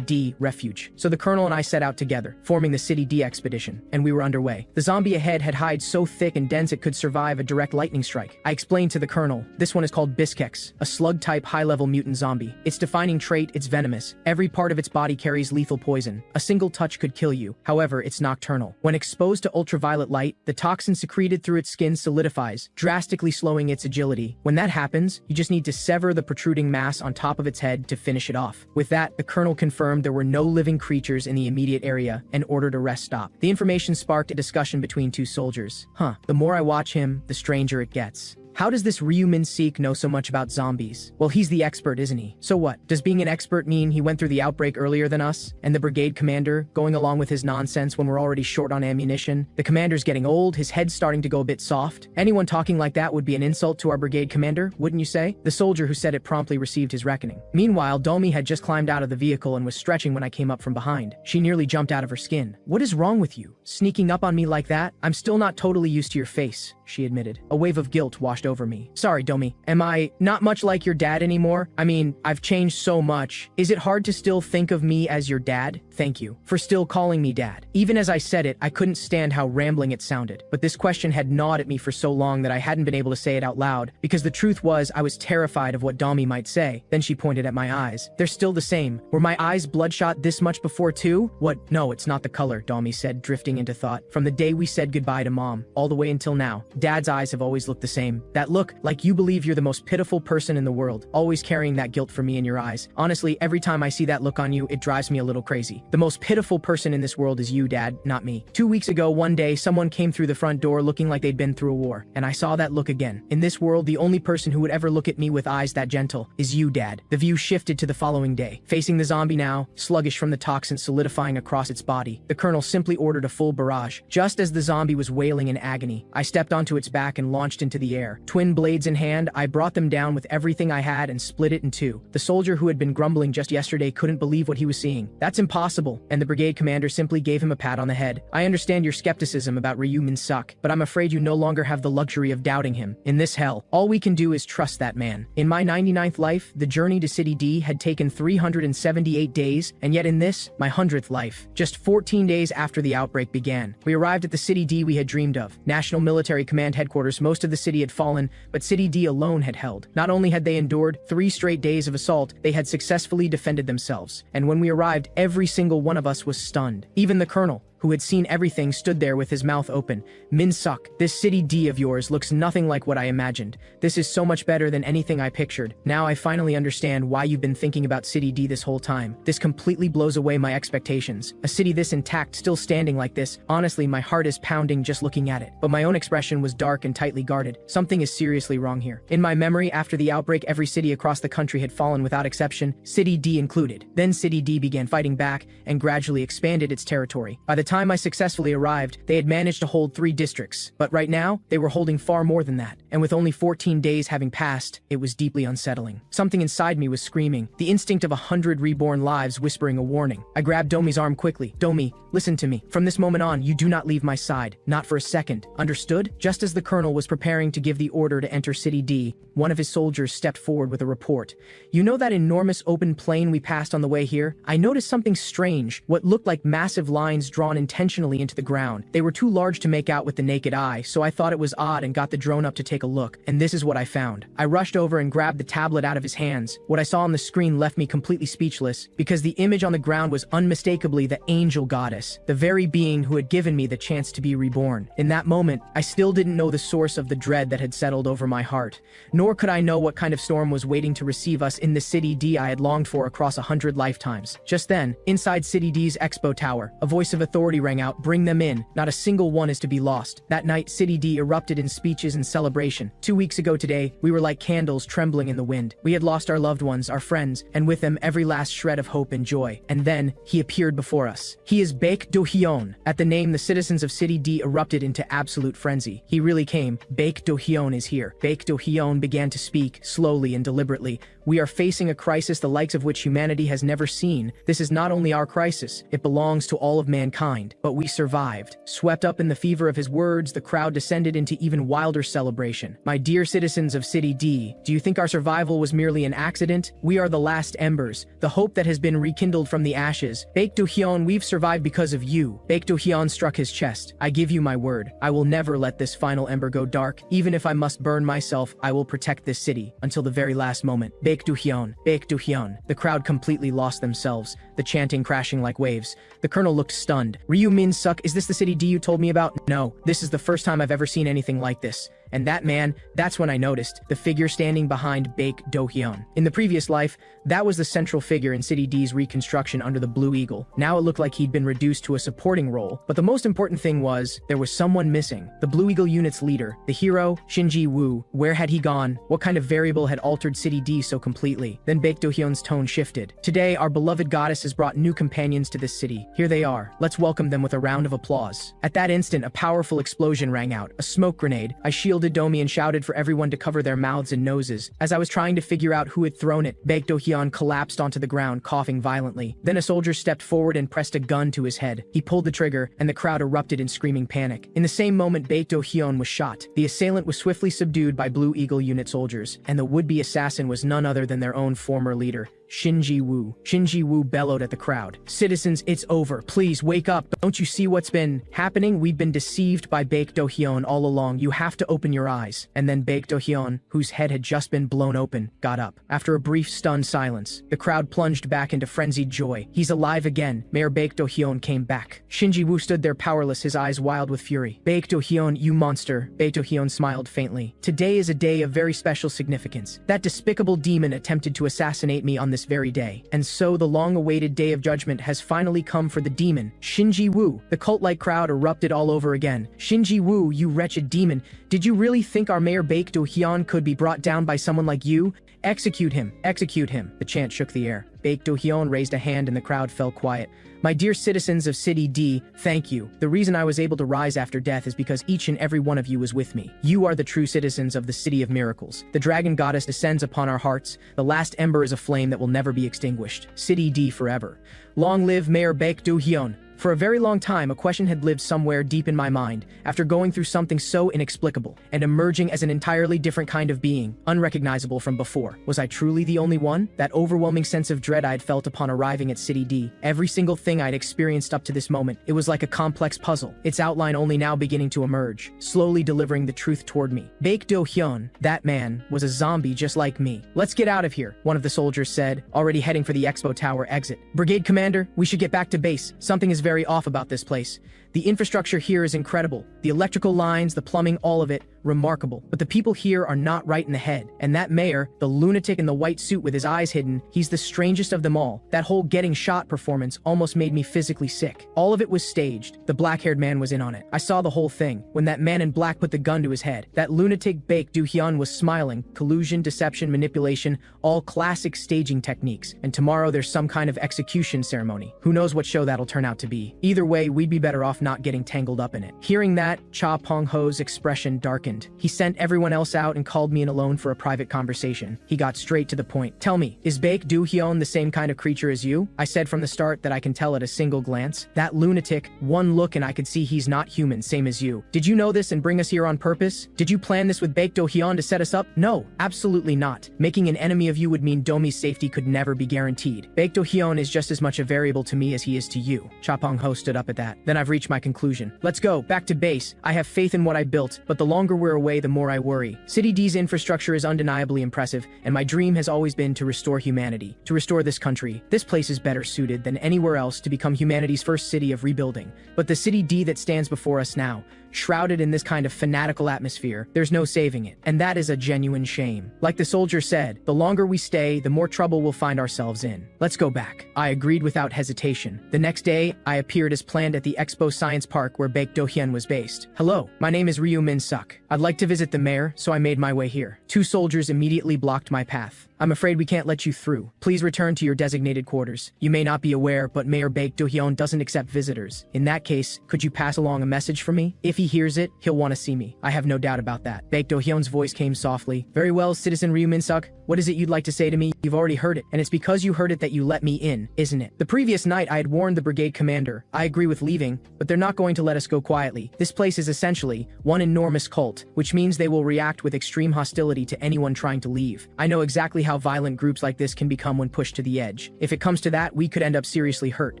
[SPEAKER 1] D refuge. So the Colonel and I set out together, forming the City D expedition, and we were underway. The zombie ahead had hide so thick and dense it could survive a direct lightning strike. I explained to the Colonel, this one is called Biskex, a slug-type high-level mutant zombie. Its defining trait, it's venomous. Every part of its body carries lethal poison. A single touch could kill you. However, it's nocturnal. When exposed to ultraviolet light, the toxin secreted through its skin solidifies, drastically slowing its agility. When that happens, you just need to sever the protruding mass on top of its head to finish it off. With that, the Colonel confirmed there were no living creatures in the immediate area and ordered a rest stop. The information sparked a discussion between 2 soldiers. The more I watch him, the stranger it gets. How does this Ryu Min Seok know so much about zombies? Well, he's the expert, isn't he? So what? Does being an expert mean he went through the outbreak earlier than us? And the brigade commander, going along with his nonsense when we're already short on ammunition? The commander's getting old, his head's starting to go a bit soft. Anyone talking like that would be an insult to our brigade commander, wouldn't you say? The soldier who said it promptly received his reckoning. Meanwhile, Domi had just climbed out of the vehicle and was stretching when I came up from behind. She nearly jumped out of her skin. What is wrong with you? Sneaking up on me like that? I'm still not totally used to your face, she admitted. A wave of guilt washed over me. Sorry, Domi. Am I not much like your dad anymore? I mean, I've changed so much. Is it hard to still think of me as your dad? Thank you for still calling me dad. Even as I said it, I couldn't stand how rambling it sounded. But this question had gnawed at me for so long that I hadn't been able to say it out loud, because the truth was I was terrified of what Domi might say. Then she pointed at my eyes. They're still the same. Were my eyes bloodshot this much before too? What? No, it's not the color, Domi said, drifting into thought. From the day we said goodbye to Mom, all the way until now, Dad's eyes have always looked the same. That look, like you believe you're the most pitiful person in the world, always carrying that guilt for me in your eyes. Honestly, every time I see that look on you, it drives me a little crazy. The most pitiful person in this world is you, Dad, not me. 2 weeks ago, one day, someone came through the front door looking like they'd been through a war, and I saw that look again. In this world, the only person who would ever look at me with eyes that gentle is you, Dad. The view shifted to the following day. Facing the zombie now, sluggish from the toxin solidifying across its body, the Colonel simply ordered a full barrage. Just as the zombie was wailing in agony, I stepped onto its back and launched into the air. Twin blades in hand, I brought them down with everything I had and split it in 2. The soldier who had been grumbling just yesterday couldn't believe what he was seeing. That's impossible, and the brigade commander simply gave him a pat on the head. I understand your skepticism about Ryu Min Suk, but I'm afraid you no longer have the luxury of doubting him. In this hell, all we can do is trust that man. In my 99th life, the journey to City D had taken 378 days, and yet in this, my 100th life, just 14 days after the outbreak began, we arrived at the City D we had dreamed of. National Military Command Headquarters. Most of the city had fallen, but City D alone had held. Not only had they endured 3 straight days of assault, they had successfully defended themselves. And when we arrived, every single one of us was stunned. Even the Colonel. who had seen everything, stood there with his mouth open. Min-suk, this City D of yours looks nothing like what I imagined. This is so much better than anything I pictured. Now I finally understand why you've been thinking about City D this whole time. This completely blows away my expectations. A city this intact, still standing like this. Honestly, my heart is pounding just looking at it. But my own expression was dark and tightly guarded. Something is seriously wrong here. In my memory, after the outbreak, every city across the country had fallen without exception, City D included. Then City D began fighting back and gradually expanded its territory. By the time I successfully arrived, they had managed to hold 3 districts. But right now, they were holding far more than that. And with only 14 days having passed, it was deeply unsettling. Something inside me was screaming, the instinct of 100 reborn lives whispering a warning. I grabbed Domi's arm quickly. Domi, listen to me. From this moment on, you do not leave my side. Not for a second. Understood? Just as the colonel was preparing to give the order to enter City D, one of his soldiers stepped forward with a report. You know that enormous open plain we passed on the way here? I noticed something strange, what looked like massive lines drawn intentionally into the ground. They were too large to make out with the naked eye, so I thought it was odd and got the drone up to take a look. And this is what I found. I rushed over and grabbed the tablet out of his hands. What I saw on the screen left me completely speechless, because the image on the ground was unmistakably the angel goddess, the very being who had given me the chance to be reborn. In that moment, I still didn't know the source of the dread that had settled over my heart, nor could I know what kind of storm was waiting to receive us in the City D I had longed for across 100 lifetimes. Just then, inside City D's expo tower, a voice of authority rang out, "Bring them in. Not a single one is to be lost." That night, City D erupted in speeches and celebration. 2 weeks ago today, we were like candles trembling in the wind. We had lost our loved ones, our friends, and with them every last shred of hope and joy. And then, he appeared before us. He is Baek Do-hyun. At the name, the citizens of City D erupted into absolute frenzy. He really came. Baek Do-hyun is here. Baek Do-hyun began to speak, slowly and deliberately. We are facing a crisis the likes of which humanity has never seen. This is not only our crisis, it belongs to all of mankind. But we survived. Swept up in the fever of his words, the crowd descended into even wilder celebration. My dear citizens of City D, do you think our survival was merely an accident? We are the last embers, the hope that has been rekindled from the ashes. Baek Do-hyun, we've survived because of you. Baek Do-hyun struck his chest. I give you my word. I will never let this final ember go dark. Even if I must burn myself, I will protect this city until the very last moment. Baek Do-hyun, Baek Do-hyun. The crowd completely lost themselves, the chanting crashing like waves. The colonel looked stunned. Ryu Min-suk, is this the City D you told me about? No, this is the first time I've ever seen anything like this. And that man, that's when I noticed, the figure standing behind Baek Do-hyun. In the previous life, that was the central figure in City D's reconstruction under the Blue Eagle. Now it looked like he'd been reduced to a supporting role. But the most important thing was, there was someone missing. The Blue Eagle unit's leader, the hero, Shinji Woo. Where had he gone? What kind of variable had altered City D so completely? Then Baek Do-hyun's tone shifted. Today, our beloved goddess has brought new companions to this city. Here they are. Let's welcome them with a round of applause. At that instant, a powerful explosion rang out. A smoke grenade. I shielded Domi and shouted for everyone to cover their mouths and noses. As I was trying to figure out who had thrown it, Baek Do-hyun collapsed onto the ground, coughing violently. Then a soldier stepped forward and pressed a gun to his head. He pulled the trigger, and the crowd erupted in screaming panic. In the same moment, Baek Do-hyun was shot. The assailant was swiftly subdued by Blue Eagle unit soldiers, and the would-be assassin was none other than their own former leader, Shinji Woo. Shinji Woo bellowed at the crowd. Citizens, it's over. Please wake up. Don't you see what's been happening? We've been deceived by Baek Do-hyun all along. You have to open your eyes. And then Baek Do-hyun, whose head had just been blown open, got up. After a brief stunned silence, the crowd plunged back into frenzied joy. He's alive again. Mayor Baek Do-hyun came back. Shinji Woo stood there powerless, his eyes wild with fury. Baek Do-hyun, you monster. Baek Do-hyun smiled faintly. Today is a day of very special significance. That despicable demon attempted to assassinate me on this very day. And so the long-awaited day of judgment has finally come for the demon, Shinji Woo. The cult-like crowd erupted all over again. Shinji Woo, you wretched demon. Did you really think our mayor Baek Do-hyun could be brought down by someone like you? Execute him! Execute him! The chant shook the air. Baek Do-hyun raised a hand and the crowd fell quiet. My dear citizens of City D, thank you. The reason I was able to rise after death is because each and every one of you was with me. You are the true citizens of the City of Miracles. The dragon goddess descends upon our hearts. The last ember is a flame that will never be extinguished. City D forever. Long live Mayor Baek Do-hyun. For a very long time, a question had lived somewhere deep in my mind, after going through something so inexplicable, and emerging as an entirely different kind of being, unrecognizable from before. Was I truly the only one? That overwhelming sense of dread I had felt upon arriving at City D. Every single thing I'd experienced up to this moment, it was like a complex puzzle, its outline only now beginning to emerge, slowly delivering the truth toward me. Baek Do-hyun, that man, was a zombie just like me. Let's get out of here, one of the soldiers said, already heading for the expo tower exit. Brigade commander, we should get back to base. Something is very very off about this place. The infrastructure here is incredible. The electrical lines, the plumbing, all of it, remarkable. But the people here are not right in the head. And that mayor, the lunatic in the white suit with his eyes hidden, he's the strangest of them all. That whole getting shot performance almost made me physically sick. All of it was staged. The black-haired man was in on it. I saw the whole thing. When that man in black put the gun to his head, that lunatic Baek Do-hyun was smiling. Collusion, deception, manipulation, all classic staging techniques. And tomorrow there's some kind of execution ceremony. Who knows what show that'll turn out to be. Either way, we'd be better off not getting tangled up in it. Hearing that, Cha Pong-ho's expression darkened. He sent everyone else out and called me in alone for a private conversation. He got straight to the point. Tell me, is Baek Do-hyun the same kind of creature as you? I said from the start that I can tell at a single glance. That lunatic, one look and I could see he's not human, same as you. Did you know this and bring us here on purpose? Did you plan this with Baek Do-hyun to set us up? No, absolutely not. Making an enemy of you would mean Domi's safety could never be guaranteed. Baek Do-hyun is just as much a variable to me as he is to you. Cha Pong-ho stood up at that. Then I've reached my conclusion. Let's go, back to base. I have faith in what I built, but the longer we're away, the more I worry. City D's infrastructure is undeniably impressive, and my dream has always been to restore humanity, to restore this country. This place is better suited than anywhere else to become humanity's first city of rebuilding. But the City D that stands before us now, shrouded in this kind of fanatical atmosphere, there's no saving it. And that is a genuine shame. Like the soldier said, the longer we stay, the more trouble we'll find ourselves in. Let's go back. I agreed without hesitation. The next day, I appeared as planned at the Expo Science Park where Baek Do-hyun was based. Hello, my name is Ryu Min-suk. I'd like to visit the mayor, so I made my way here. Two soldiers immediately blocked my path. I'm afraid we can't let you through. Please return to your designated quarters. You may not be aware, but Mayor Baek Do-hyun doesn't accept visitors. In that case, could you pass along a message for me? If he hears it, he'll want to see me. I have no doubt about that. Baek Do-hyun's voice came softly. Very well, Citizen Ryu Min-suk. What is it you'd like to say to me? You've already heard it, and it's because you heard it that you let me in, isn't it? The previous night I had warned the brigade commander. I agree with leaving, but they're not going to let us go quietly. This place is essentially one enormous cult, which means they will react with extreme hostility to anyone trying to leave. I know exactly how violent groups like this can become when pushed to the edge. If it comes to that, we could end up seriously hurt.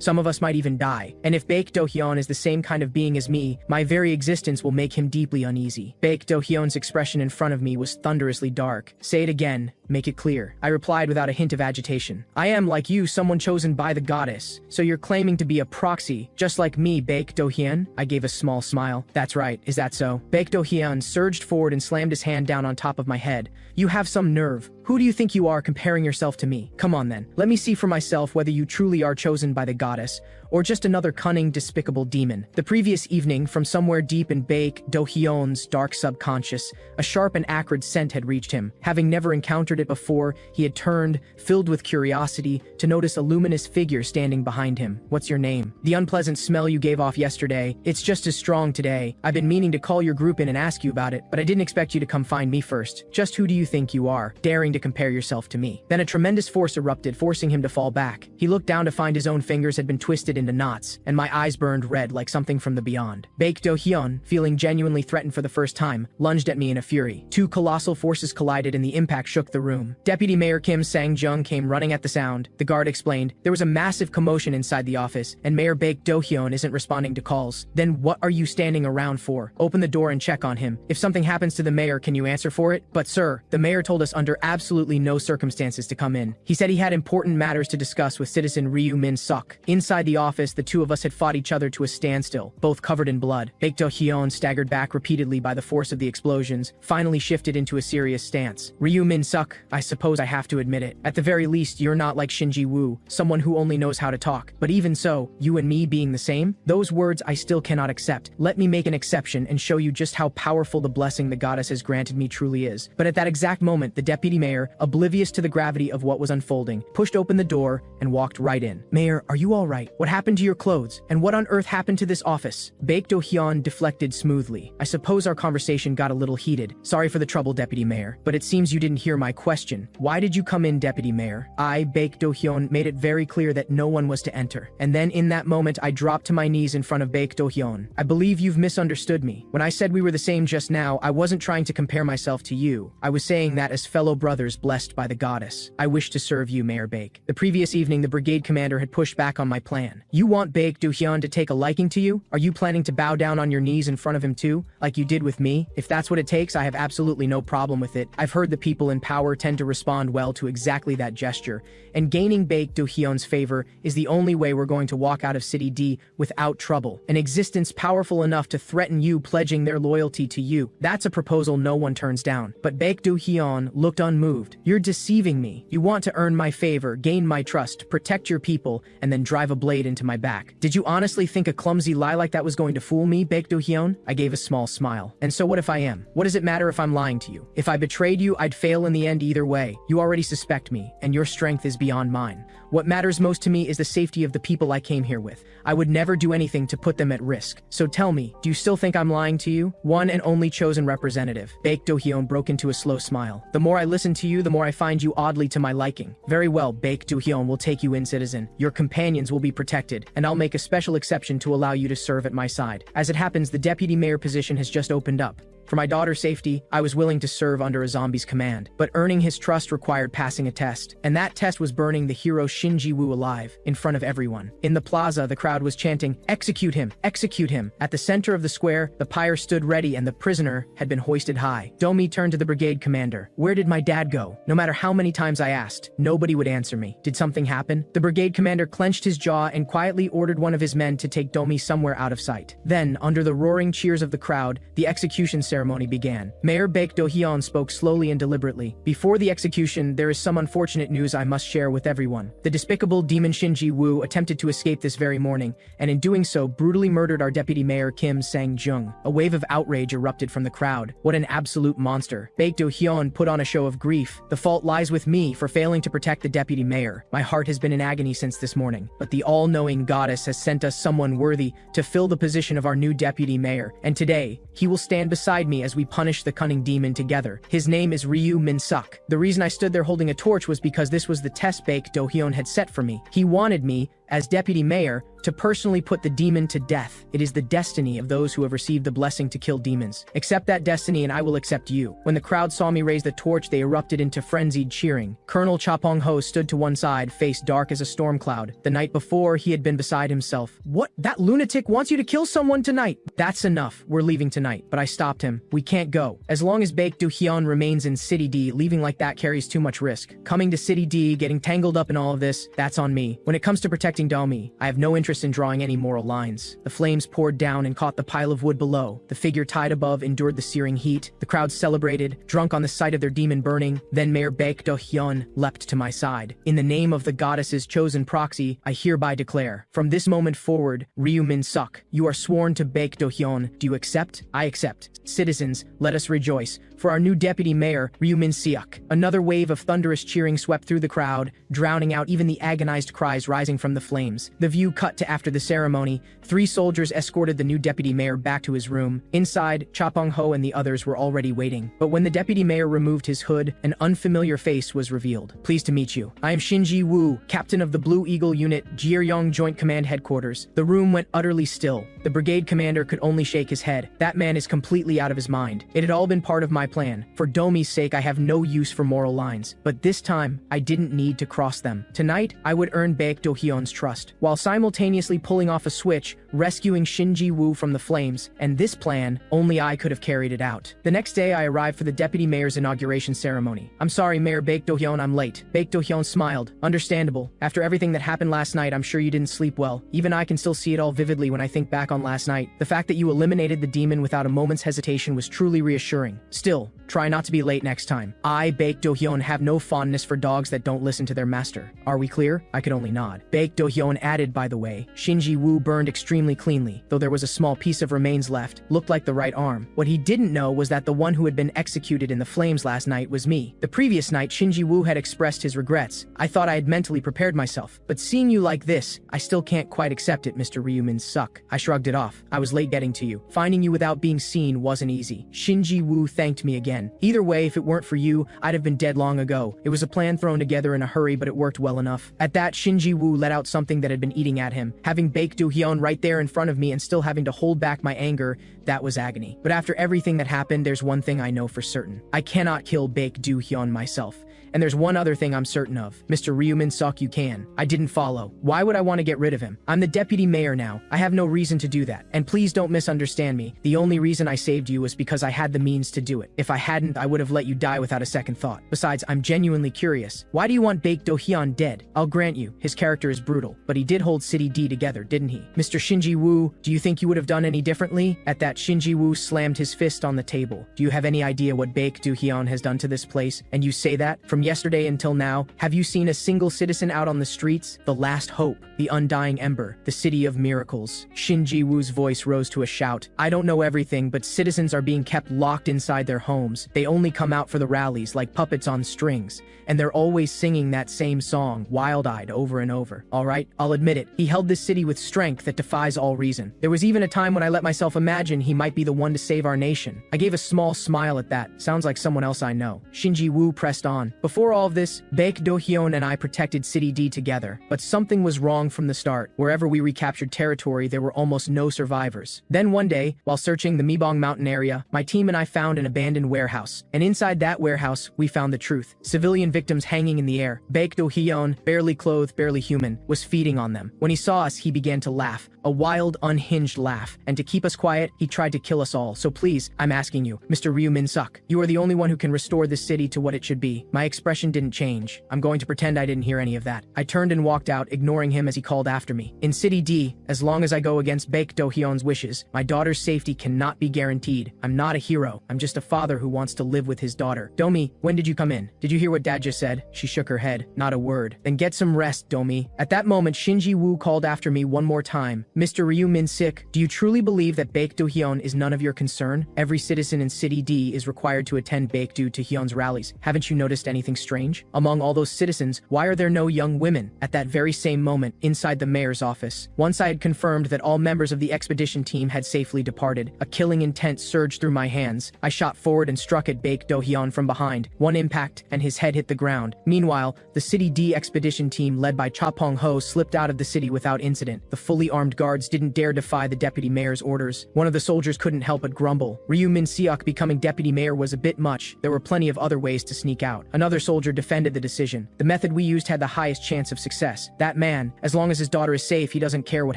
[SPEAKER 1] Some of us might even die. And if Baek Do-hyun is the same kind of being as me, my very existence will make him deeply uneasy. Baek Do-hyun's expression in front of me was thunderously dark. Say it again. Make it clear. I replied without a hint of agitation. I am, like you, someone chosen by the goddess. So you're claiming to be a proxy, just like me, Baek Do-hyun? I gave a small smile. That's right. Is that so? Baek Do-hyun surged forward and slammed his hand down on top of my head. You have some nerve. Who do you think you are comparing yourself to me? Come on then. Let me see for myself whether you truly are chosen by the goddess, or just another cunning, despicable demon. The previous evening, from somewhere deep in Baek Do-hyun's dark subconscious, a sharp and acrid scent had reached him. Having never encountered it before, he had turned, filled with curiosity, to notice a luminous figure standing behind him. What's your name? The unpleasant smell you gave off yesterday, it's just as strong today. I've been meaning to call your group in and ask you about it, but I didn't expect you to come find me first. Just who do you think you are, daring to compare yourself to me? Then a tremendous force erupted, forcing him to fall back. He looked down to find his own fingers had been twisted into knots, and my eyes burned red like something from the beyond. Baek Do-hyun, feeling genuinely threatened for the first time, lunged at me in a fury. Two colossal forces collided and the impact shook the room. Deputy Mayor Kim Sang-jung came running at the sound. The guard explained, there was a massive commotion inside the office, and Mayor Baek Do-hyun isn't responding to calls. Then what are you standing around for? Open the door and check on him. If something happens to the mayor, can you answer for it? But sir, the mayor told us under absolutely no circumstances to come in. He said he had important matters to discuss with Citizen Ryu Min-suk. Inside the office, the two of us had fought each other to a standstill, both covered in blood. Baek Do-hyun, staggered back repeatedly by the force of the explosions, finally shifted into a serious stance. Ryu Min-suk, I suppose I have to admit it. At the very least, you're not like Shinji Woo, someone who only knows how to talk. But even so, you and me being the same? Those words I still cannot accept. Let me make an exception and show you just how powerful the blessing the goddess has granted me truly is. But at that exact moment, the deputy mayor, oblivious to the gravity of what was unfolding, pushed open the door and walked right in. Mayor, are you all right? What happened to your clothes? And what on earth happened to this office? Baek Do-hyun deflected smoothly. I suppose our conversation got a little heated. Sorry for the trouble, Deputy Mayor, but it seems you didn't hear my question. Why did you come in, Deputy Mayor? I, Baek Do-hyun, made it very clear that no one was to enter. And then in that moment, I dropped to my knees in front of Baek Do-hyun. I believe you've misunderstood me. When I said we were the same just now, I wasn't trying to compare myself to you. I was saying that as fellow brothers, others blessed by the goddess. I wish to serve you, Mayor Baek. The previous evening, the brigade commander had pushed back on my plan. You want Baek Do-hyun to take a liking to you? Are you planning to bow down on your knees in front of him too, like you did with me? If that's what it takes, I have absolutely no problem with it. I've heard the people in power tend to respond well to exactly that gesture, and gaining Baek Do-hyun's favor is the only way we're going to walk out of City D without trouble. An existence powerful enough to threaten you pledging their loyalty to you. That's a proposal no one turns down. But Baek Do-hyun looked unmoved. You're deceiving me. You want to earn my favor, gain my trust, protect your people, and then drive a blade into my back. Did you honestly think a clumsy lie like that was going to fool me, Baek Do-hyun? I gave a small smile. And so what if I am? What does it matter if I'm lying to you? If I betrayed you, I'd fail in the end either way. You already suspect me, and your strength is beyond mine. What matters most to me is the safety of the people I came here with. I would never do anything to put them at risk. So tell me, do you still think I'm lying to you? One and only chosen representative. Baek Do-hyun broke into a slow smile. The more I listen to you, the more I find you oddly to my liking. Very well, Baek Do-hyun will take you in, citizen. Your companions will be protected, and I'll make a special exception to allow you to serve at my side. As it happens, the deputy mayor position has just opened up. For my daughter's safety, I was willing to serve under a zombie's command, but earning his trust required passing a test, and that test was burning the hero Shinji Woo alive, in front of everyone. In the plaza, the crowd was chanting, "Execute him! Execute him!" At the center of the square, the pyre stood ready and the prisoner had been hoisted high. Domi turned to the brigade commander. Where did my dad go? No matter how many times I asked, nobody would answer me. Did something happen? The brigade commander clenched his jaw and quietly ordered one of his men to take Domi somewhere out of sight. Then, under the roaring cheers of the crowd, the execution ceremony began. Mayor Baek Do-hyun spoke slowly and deliberately. Before the execution, there is some unfortunate news I must share with everyone. The despicable demon Shinji Woo attempted to escape this very morning, and in doing so, brutally murdered our deputy mayor Kim Sang-jung. A wave of outrage erupted from the crowd. What an absolute monster. Baek Do-hyun put on a show of grief. The fault lies with me for failing to protect the deputy mayor. My heart has been in agony since this morning, but the all-knowing goddess has sent us someone worthy to fill the position of our new deputy mayor, and today, he will stand beside me as we punish the cunning demon together. His name is Ryu Min-suk. The reason I stood there holding a torch was because this was the test Baek Do-hyun had set for me. He wanted me, as deputy mayor, to personally put the demon to death. It is the destiny of those who have received the blessing to kill demons. Accept that destiny and I will accept you. When the crowd saw me raise the torch, they erupted into frenzied cheering. Colonel Cha-pong-ho stood to one side, face dark as a storm cloud. The night before, he had been beside himself. What? That lunatic wants you to kill someone tonight? That's enough. We're leaving tonight. But I stopped him. We can't go. As long as Baek Do-hyun remains in City D, leaving like that carries too much risk. Coming to City D, getting tangled up in all of this, that's on me. When it comes to protecting Domi, I have no interest in drawing any moral lines. The flames poured down and caught the pile of wood below. The figure tied above endured the searing heat. The crowd celebrated, drunk on the sight of their demon burning. Then Mayor Baek Do-hyun leapt to my side. In the name of the goddess's chosen proxy, I hereby declare, from this moment forward, Ryu Min-suk, you are sworn to Baek Do-hyun. Do you accept? I accept. Citizens, let us rejoice. For our new deputy mayor, Ryu Min-suk. Another wave of thunderous cheering swept through the crowd, drowning out even the agonized cries rising from the flames. The view cut to after the ceremony. 3 soldiers escorted the new deputy mayor back to his room. Inside, Cha-pong-ho and the others were already waiting. But when the deputy mayor removed his hood, an unfamiliar face was revealed. Pleased to meet you. I am Shinji Woo, captain of the Blue Eagle Unit, Jiryong Joint Command Headquarters. The room went utterly still. The brigade commander could only shake his head. That man is completely out of his mind. It had all been part of my plan. For Domi's sake, I have no use for moral lines. But this time, I didn't need to cross them. Tonight, I would earn Baek Do-hyun's trust, while simultaneously pulling off a switch, rescuing Shinji Woo from the flames, and this plan, only I could have carried it out. The next day, I arrived for the deputy mayor's inauguration ceremony. I'm sorry, Mayor Baek Do-hyun, I'm late. Baek Do-hyun smiled. Understandable. After everything that happened last night, I'm sure you didn't sleep well. Even I can still see it all vividly when I think back on last night. The fact that you eliminated the demon without a moment's hesitation was truly reassuring. Still, try not to be late next time. I, Baek Do-hyun, have no fondness for dogs that don't listen to their master. Are we clear? I could only nod. Baek Do-hyun added, by the way, Shinji Woo burned extremely cleanly, though there was a small piece of remains left, looked like the right arm. What he didn't know was that the one who had been executed in the flames last night was me. The previous night, Shinji Woo had expressed his regrets. I thought I had mentally prepared myself, but seeing you like this, I still can't quite accept it, Mr. Ryu Min-suk. I shrugged it off. I was late getting to you. Finding you without being seen wasn't easy. Shinji Woo thanked me again. Either way, if it weren't for you, I'd have been dead long ago. It was a plan thrown together in a hurry, but it worked well enough. At that, Shinji Woo let out something that had been eating at him. Having Baek Do-hyun right there in front of me and still having to hold back my anger, that was agony. But after everything that happened, there's one thing I know for certain. I cannot kill Baek Do-hyun myself. And there's one other thing I'm certain of. Mr. Ryu Min-suk, you can. I didn't follow. Why would I want to get rid of him? I'm the deputy mayor now. I have no reason to do that. And please don't misunderstand me. The only reason I saved you was because I had the means to do it. If I hadn't, I would have let you die without a second thought. Besides, I'm genuinely curious. Why do you want Baek Do-hyun dead? I'll grant you, his character is brutal, but he did hold City D together, didn't he? Mr. Shinji Woo, do you think you would have done any differently? At that, Shinji Woo slammed his fist on the table. Do you have any idea what Baek Do-hyun has done to this place? And you say that? From yesterday until now, have you seen a single citizen out on the streets? The last hope, the undying ember, the city of miracles. Shinji Woo's voice rose to a shout. I don't know everything, but citizens are being kept locked inside their homes. They only come out for the rallies like puppets on strings. And they're always singing that same song, wild-eyed, over and over. Alright, I'll admit it. He held this city with strength that defies all reason. There was even a time when I let myself imagine he might be the one to save our nation. I gave a small smile at that. Sounds like someone else I know. Shinji Woo pressed on. Before all of this, Baek Do-hyun and I protected City D together. But something was wrong from the start. Wherever we recaptured territory, there were almost no survivors. Then one day, while searching the Mibong Mountain area, my team and I found an abandoned warehouse. And inside that warehouse, we found the truth. Civilian victims hanging in the air. Baek Do-hyun, barely clothed, barely human, was feeding on them. When he saw us, he began to laugh. A wild, unhinged laugh. And to keep us quiet, he tried to kill us all. So please, I'm asking you, Mr. Ryu Min-suk, you are the only one who can restore this city to what it should be. My expression didn't change. I'm going to pretend I didn't hear any of that. I turned and walked out, ignoring him as he called after me. In City D, as long as I go against Baek Do-hyun's wishes, my daughter's safety cannot be guaranteed. I'm not a hero. I'm just a father who wants to live with his daughter. Domi, when did you come in? Did you hear what Dad just said? She shook her head. Not a word. Then get some rest, Domi. At that moment, Shinji Woo called after me one more time. Mr. Ryu Min-sik, do you truly believe that Baek Do-hyun is none of your concern? Every citizen in City D is required to attend Baek Do-hyun's rallies. Haven't you noticed anything strange? Among all those citizens, why are there no young women? At that very same moment, inside the mayor's office, once I had confirmed that all members of the expedition team had safely departed, a killing intent surged through my hands. I shot forward and struck at Baek Do-hyun from behind. One impact, and his head hit the ground. Meanwhile, the City D expedition team led by Cha Pong-ho slipped out of the city without incident. The fully armed guards didn't dare defy the deputy mayor's orders. One of the soldiers couldn't help but grumble. Ryu Min-suk becoming deputy mayor was a bit much. There were plenty of other ways to sneak out. Another soldier defended the decision. The method we used had the highest chance of success. That man, as long as his daughter is safe, he doesn't care what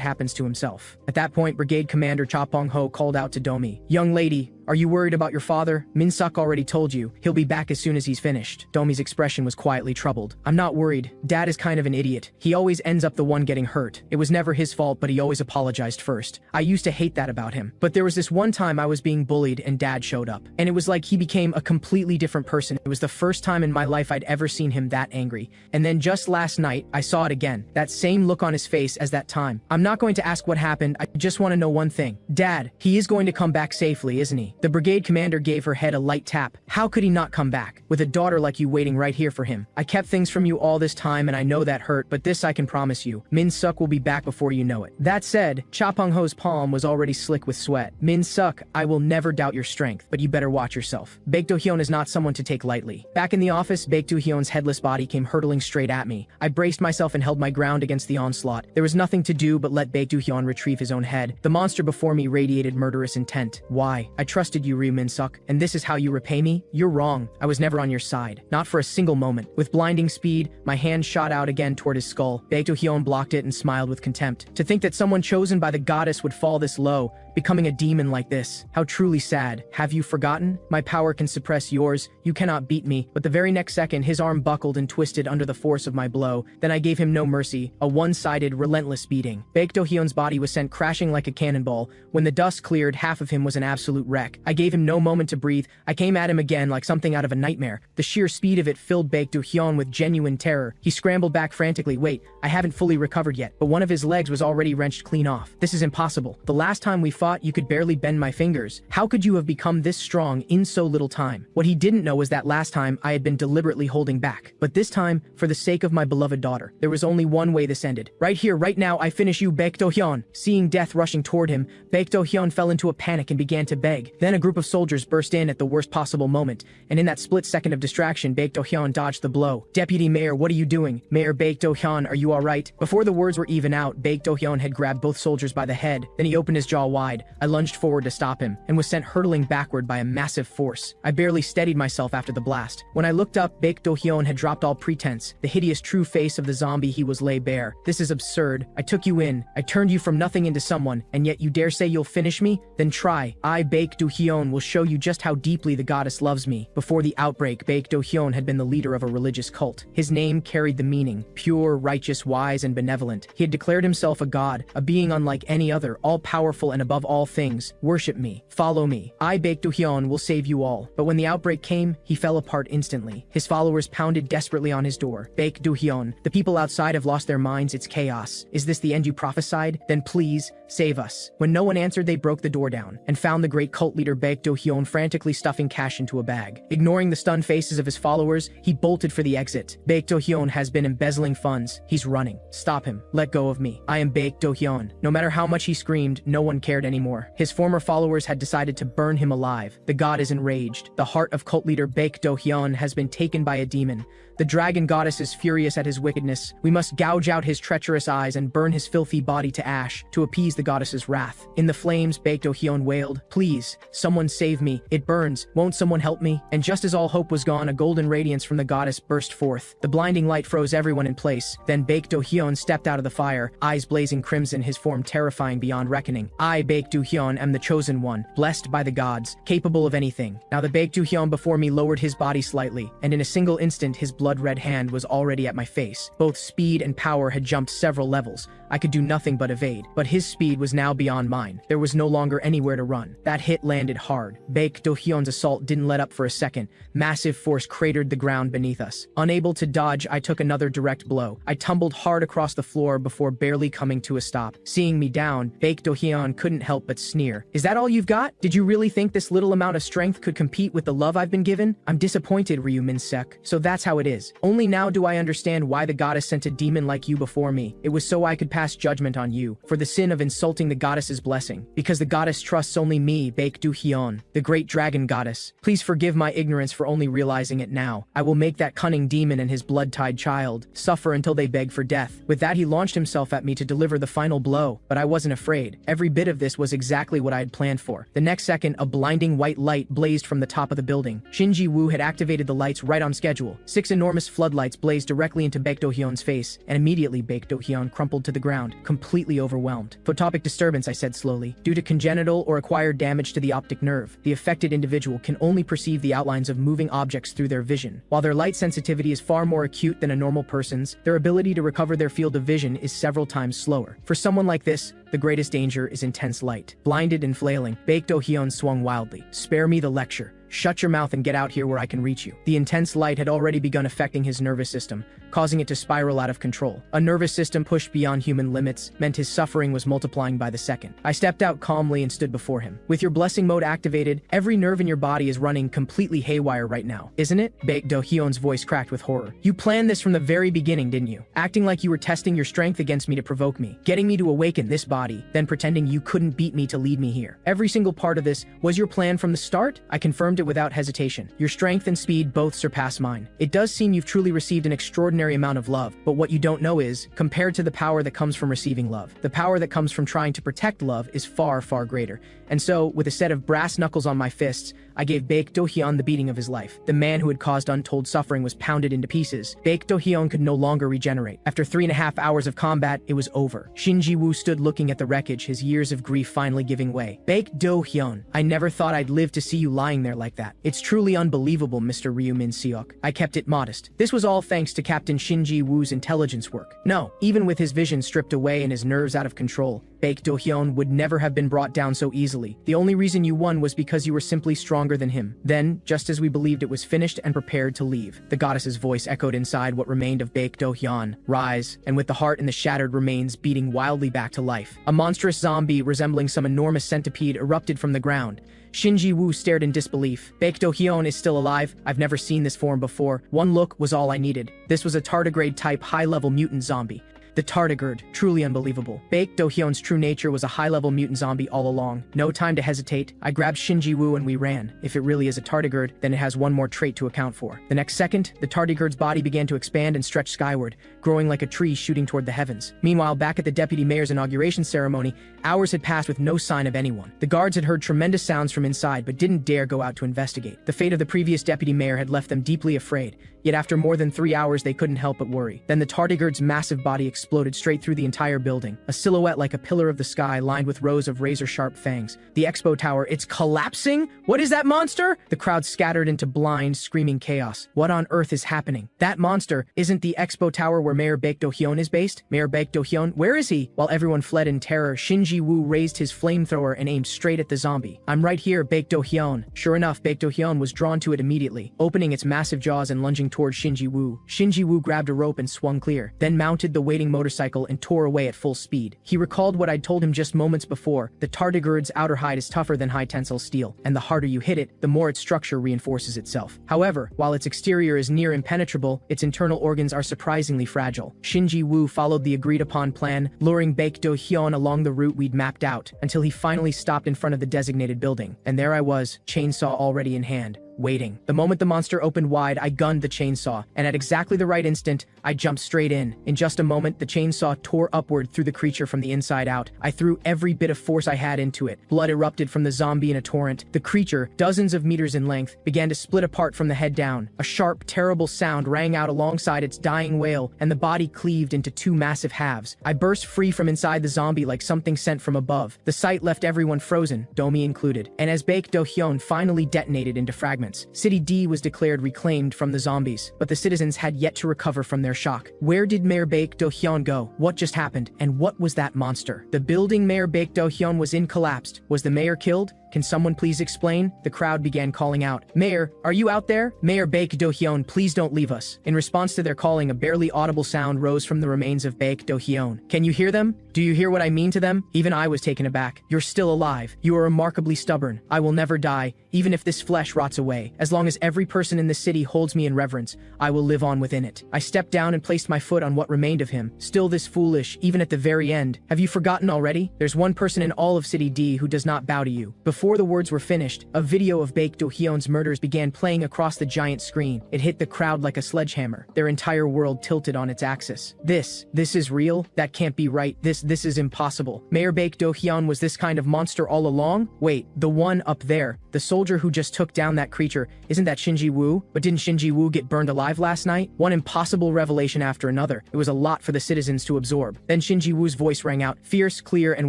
[SPEAKER 1] happens to himself. At that point, Brigade Commander Cha Pong-ho called out to Domi. Young lady, are you worried about your father? Min-suk already told you. He'll be back as soon as he's finished. Domi's expression was quietly troubled. I'm not worried. Dad is kind of an idiot. He always ends up the one getting hurt. It was never his fault, but he always apologized first. I used to hate that about him. But there was this one time I was being bullied and Dad showed up. And it was like he became a completely different person. It was the first time in my life I'd ever seen him that angry. And then just last night, I saw it again. That same look on his face as that time. I'm not going to ask what happened. I just want to know one thing. Dad, he is going to come back safely, isn't he? The brigade commander gave her head a light tap. How could he not come back? With a daughter like you waiting right here for him. I kept things from you all this time and I know that hurt, but this I can promise you. Min-suk will be back before you know it. That said, Cha Pong-ho's palm was already slick with sweat. Min-suk, I will never doubt your strength, but you better watch yourself. Baek Do-hyun is not someone to take lightly. Back in the office, Baek Do-hyun's headless body came hurtling straight at me. I braced myself and held my ground against the onslaught. There was nothing to do but let Baek Do-hyun retrieve his own head. The monster before me radiated murderous intent. Why? I trusted you, Ryu Min-suk, and this is how you repay me? You're wrong. I was never on your side. Not for a single moment. With blinding speed, my hand shot out again toward his skull. Baek Do-hyun blocked it and smiled with contempt. To think that someone chosen by the goddess would fall this low, becoming a demon like this. How truly sad. Have you forgotten? My power can suppress yours. You cannot beat me. But the very next second, his arm buckled and twisted under the force of my blow. Then I gave him no mercy. A one-sided, relentless beating. Baek Do-hyun's body was sent crashing like a cannonball. When the dust cleared, half of him was an absolute wreck. I gave him no moment to breathe. I came at him again like something out of a nightmare. The sheer speed of it filled Baek Do-hyun with genuine terror. He scrambled back frantically. Wait, I haven't fully recovered yet. But one of his legs was already wrenched clean off. This is impossible. The last time we fought, you could barely bend my fingers. How could you have become this strong in so little time? What he didn't know was that last time I had been deliberately holding back. But this time, for the sake of my beloved daughter, there was only one way this ended. Right here, right now, I finish you, Baek Do-hyun. Seeing death rushing toward him, Baek Do-hyun fell into a panic and began to beg. Then Then a group of soldiers burst in at the worst possible moment, and in that split second of distraction, Baek Do-hyun dodged the blow. "Deputy Mayor, what are you doing? Mayor Baek Do-hyun, are you alright?" Before the words were even out, Baek Do-hyun had grabbed both soldiers by the head, then he opened his jaw wide. I lunged forward to stop him, and was sent hurtling backward by a massive force. I barely steadied myself after the blast. When I looked up, Baek Do-hyun had dropped all pretense. The hideous true face of the zombie he was lay bare. "This is absurd. I took you in. I turned you from nothing into someone, and yet you dare say you'll finish me? Then try. I, Baek Do-hyun, will show you just how deeply the goddess loves me." Before the outbreak, Baek Do-hyun had been the leader of a religious cult. His name carried the meaning: pure, righteous, wise, and benevolent. He had declared himself a god, a being unlike any other, all-powerful and above all things. "Worship me. Follow me. I, Baek Do-hyun, will save you all." But when the outbreak came, he fell apart instantly. His followers pounded desperately on his door. "Baek Do-hyun, the people outside have lost their minds. It's chaos. Is this the end you prophesied? Then please, save us." When no one answered, they broke the door down, and found the great cult leader Baek Do-hyun frantically stuffing cash into a bag. Ignoring the stunned faces of his followers, he bolted for the exit. "Baek Do-hyun has been embezzling funds. He's running. Stop him. Let go of me. I am Baek Do-hyun." No matter how much he screamed, no one cared anymore. His former followers had decided to burn him alive. The god is enraged. The heart of cult leader Baek Do-hyun has been taken by a demon. The dragon goddess is furious at his wickedness. We must gouge out his treacherous eyes and burn his filthy body to ash to appease the goddess's wrath. In the flames, Baek Do-hyun wailed, "Please, someone save me. It burns. Won't someone help me?" And just as all hope was gone, a golden radiance from the goddess burst forth. The blinding light froze everyone in place. Then Baek Do-hyun stepped out of the fire, eyes blazing crimson, his form terrifying beyond reckoning. "I, Baek Do-hyun, am the chosen one, blessed by the gods, capable of anything." Now the Baek Do-hyun before me lowered his body slightly, and in a single instant his blood-red hand was already at my face. Both speed and power had jumped several levels. I could do nothing but evade, but his speed was now beyond mine. There was no longer anywhere to run. That hit landed hard. Baek Do-hyun's assault didn't let up for a second. Massive force cratered the ground beneath us. Unable to dodge, I took another direct blow. I tumbled hard across the floor before barely coming to a stop. Seeing me down, Baek Do-hyun couldn't help but sneer. "Is that all you've got? Did you really think this little amount of strength could compete with the love I've been given? I'm disappointed, Ryu Min-sek. So that's how it is. Only now do I understand why the goddess sent a demon like you before me. It was so I could pass judgment on you, for the sin of insulting the goddess's blessing. Because the goddess trusts only me, Baek Do-hyun, the great dragon goddess. Please forgive my ignorance for only realizing it now. I will make that cunning demon and his blood-tied child suffer until they beg for death." With that, he launched himself at me to deliver the final blow, but I wasn't afraid. Every bit of this was exactly what I had planned for. The next second, a blinding white light blazed from the top of the building. Shin Ji-woo had activated the lights right on schedule. 6 enormous floodlights blazed directly into Baek Do-hyun's face, and immediately Baek Do-hyun crumpled to the ground, completely overwhelmed. "Photopic disturbance," I said slowly. "Due to congenital or acquired damage to the optic nerve, the affected individual can only perceive the outlines of moving objects through their vision. While their light sensitivity is far more acute than a normal person's, their ability to recover their field of vision is several times slower. For someone like this, the greatest danger is intense light." Blinded and flailing, Baek Do-hyun swung wildly. "Spare me the lecture. Shut your mouth and get out here where I can reach you." The intense light had already begun affecting his nervous system, causing it to spiral out of control. A nervous system pushed beyond human limits meant his suffering was multiplying by the second. I stepped out calmly and stood before him. "With your blessing mode activated, every nerve in your body is running completely haywire right now, isn't it?" Baek Do-hyun's voice cracked with horror. "You planned this from the very beginning, didn't you? Acting like you were testing your strength against me to provoke me, getting me to awaken this body, then pretending you couldn't beat me to lead me here. Every single part of this was your plan from the start?" I confirmed it without hesitation. "Your strength and speed both surpass mine. It does seem you've truly received an extraordinary amount of love, but what you don't know is, compared to the power that comes from receiving love, the power that comes from trying to protect love is far, far greater." And so, with a set of brass knuckles on my fists, I gave Baek Do-hyun the beating of his life. The man who had caused untold suffering was pounded into pieces. Baek Do-hyun could no longer regenerate. After 3.5 hours of combat, it was over. Shin Ji-woo stood looking at the wreckage, his years of grief finally giving way. "Baek Do-hyun, I never thought I'd live to see you lying there like that. It's truly unbelievable, Mr. Ryu Min-seok." I kept it modest. This was all thanks to Captain Shin Ji-woo's intelligence work. No, even with his vision stripped away and his nerves out of control, Baek Do-hyun would never have been brought down so easily. The only reason you won was because you were simply stronger than him. Then, just as we believed it was finished and prepared to leave, the goddess's voice echoed inside what remained of Baek Do-hyun. "Rise," and with the heart and the shattered remains beating wildly back to life, a monstrous zombie resembling some enormous centipede erupted from the ground. Shin Ji-woo stared in disbelief. "Baek Do-hyun is still alive? I've never seen this form before." One look was all I needed. This was a tardigrade-type high-level mutant zombie. The tardigrade, truly unbelievable. Baek Do-hyun's true nature was a high-level mutant zombie all along. No time to hesitate, I grabbed Shinji Woo and we ran. If it really is a tardigrade, then it has one more trait to account for. The next second, the tardigrade's body began to expand and stretch skyward, growing like a tree shooting toward the heavens. Meanwhile, back at the deputy mayor's inauguration ceremony, hours had passed with no sign of anyone. The guards had heard tremendous sounds from inside but didn't dare go out to investigate. The fate of the previous deputy mayor had left them deeply afraid, yet after more than 3 hours they couldn't help but worry. Then the tardigrade's massive body exploded straight through the entire building, a silhouette like a pillar of the sky lined with rows of razor-sharp fangs. The expo tower, it's collapsing? What is that monster? The crowd scattered into blind, screaming chaos. What on earth is happening? That monster isn't the expo tower where Mayor Baek Do-hyun is based? Mayor Baek Do-hyun, where is he? While everyone fled in terror, Shinji Woo raised his flamethrower and aimed straight at the zombie. I'm right here, Baek Do-hyun. Sure enough, Baek Do-hyun was drawn to it immediately, opening its massive jaws and lunging towards Shinji Woo. Shinji Woo grabbed a rope and swung clear, then mounted the waiting motorcycle and tore away at full speed. He recalled what I'd told him just moments before. The tardigrade's outer hide is tougher than high-tensile steel, and the harder you hit it, the more its structure reinforces itself. However, while its exterior is near impenetrable, its internal organs are surprisingly fragile. Shinji Woo followed the agreed-upon plan, luring Baek Do-hyun along the route we'd mapped out, until he finally stopped in front of the designated building. And there I was, chainsaw already in hand, waiting. The moment the monster opened wide, I gunned the chainsaw, and at exactly the right instant, I jumped straight in. In just a moment, the chainsaw tore upward through the creature from the inside out. I threw every bit of force I had into it. Blood erupted from the zombie in a torrent. The creature, dozens of meters in length, began to split apart from the head down. A sharp, terrible sound rang out alongside its dying wail, and the body cleaved into two massive halves. I burst free from inside the zombie like something sent from above. The sight left everyone frozen, Domi included, and as Baek Do-hyun finally detonated into fragments, City D was declared reclaimed from the zombies, but the citizens had yet to recover from their shock. Where did Mayor Baek Do-hyun go? What just happened? And what was that monster? The building Mayor Baek Do-hyun was in collapsed. Was the mayor killed? Can someone please explain? The crowd began calling out, Mayor, are you out there? Mayor Baek Do-hyun, please don't leave us. In response to their calling, a barely audible sound rose from the remains of Baek Do-hyun. Can you hear them? Do you hear what I mean to them? Even I was taken aback. You're still alive. You are remarkably stubborn. I will never die, even if this flesh rots away. As long as every person in the city holds me in reverence, I will live on within it. I stepped down and placed my foot on what remained of him. Still this foolish, even at the very end. Have you forgotten already? There's one person in all of City D who does not bow to you. Before the words were finished, a video of Baek Do-hyun's murders began playing across the giant screen. It hit the crowd like a sledgehammer. Their entire world tilted on its axis. This is real? That can't be right. This is impossible. Mayor Baek Do-hyun was this kind of monster all along? Wait, the one up there, the soldier who just took down that creature, isn't that Shinji Woo? But didn't Shinji Woo get burned alive last night? One impossible revelation after another. It was a lot for the citizens to absorb. Then Shinji Woo's voice rang out, fierce, clear, and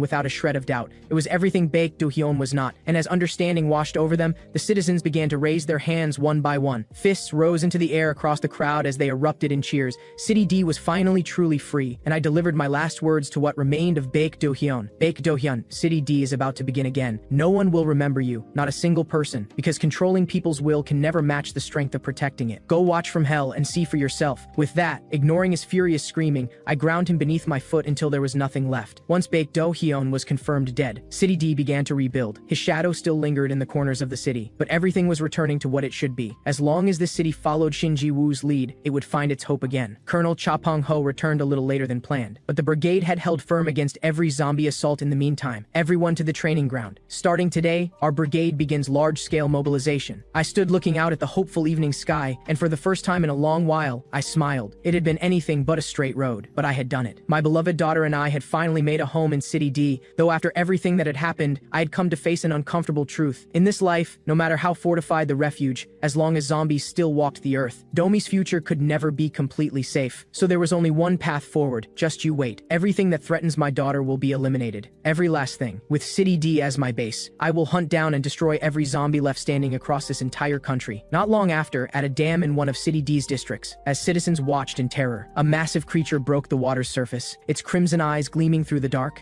[SPEAKER 1] without a shred of doubt. It was everything Baek Do-hyun was not, and as understanding washed over them, the citizens began to raise their hands one by one. Fists rose into the air across the crowd as they erupted in cheers. City D was finally truly free, and I delivered my last words to what remained of Baek Do-hyun. Baek Do-hyun, City D is about to begin again. No one will remember you, not a single person, because controlling people's will can never match the strength of protecting it. Go watch from hell and see for yourself. With that, ignoring his furious screaming, I ground him beneath my foot until there was nothing left. Once Baek Do-hyun was confirmed dead, City D began to rebuild. His shadow still lingered in the corners of the city, but everything was returning to what it should be. As long as the city followed Shinji Woo's lead, it would find its hope again. Colonel Cha Pong-ho returned a little later than planned, but the brigade had held firm against every zombie assault in the meantime. Everyone to the training ground. Starting today, our brigade begins large-scale mobilization. I stood looking out at the hopeful evening sky, and for the first time in a long while, I smiled. It had been anything but a straight road, but I had done it. My beloved daughter and I had finally made a home in City D, though after everything that had happened, I had come to face an uncomfortable truth. In this life, no matter how fortified the refuge, as long as zombies still walked the earth, Domi's future could never be completely safe. So there was only one path forward. Just you wait. Everything that threatens my daughter will be eliminated. Every last thing. With City D as my base, I will hunt down and destroy every zombie left standing across this entire country. Not long after, at a dam in one of City D's districts, as citizens watched in terror, a massive creature broke the water's surface, its crimson eyes gleaming through the dark.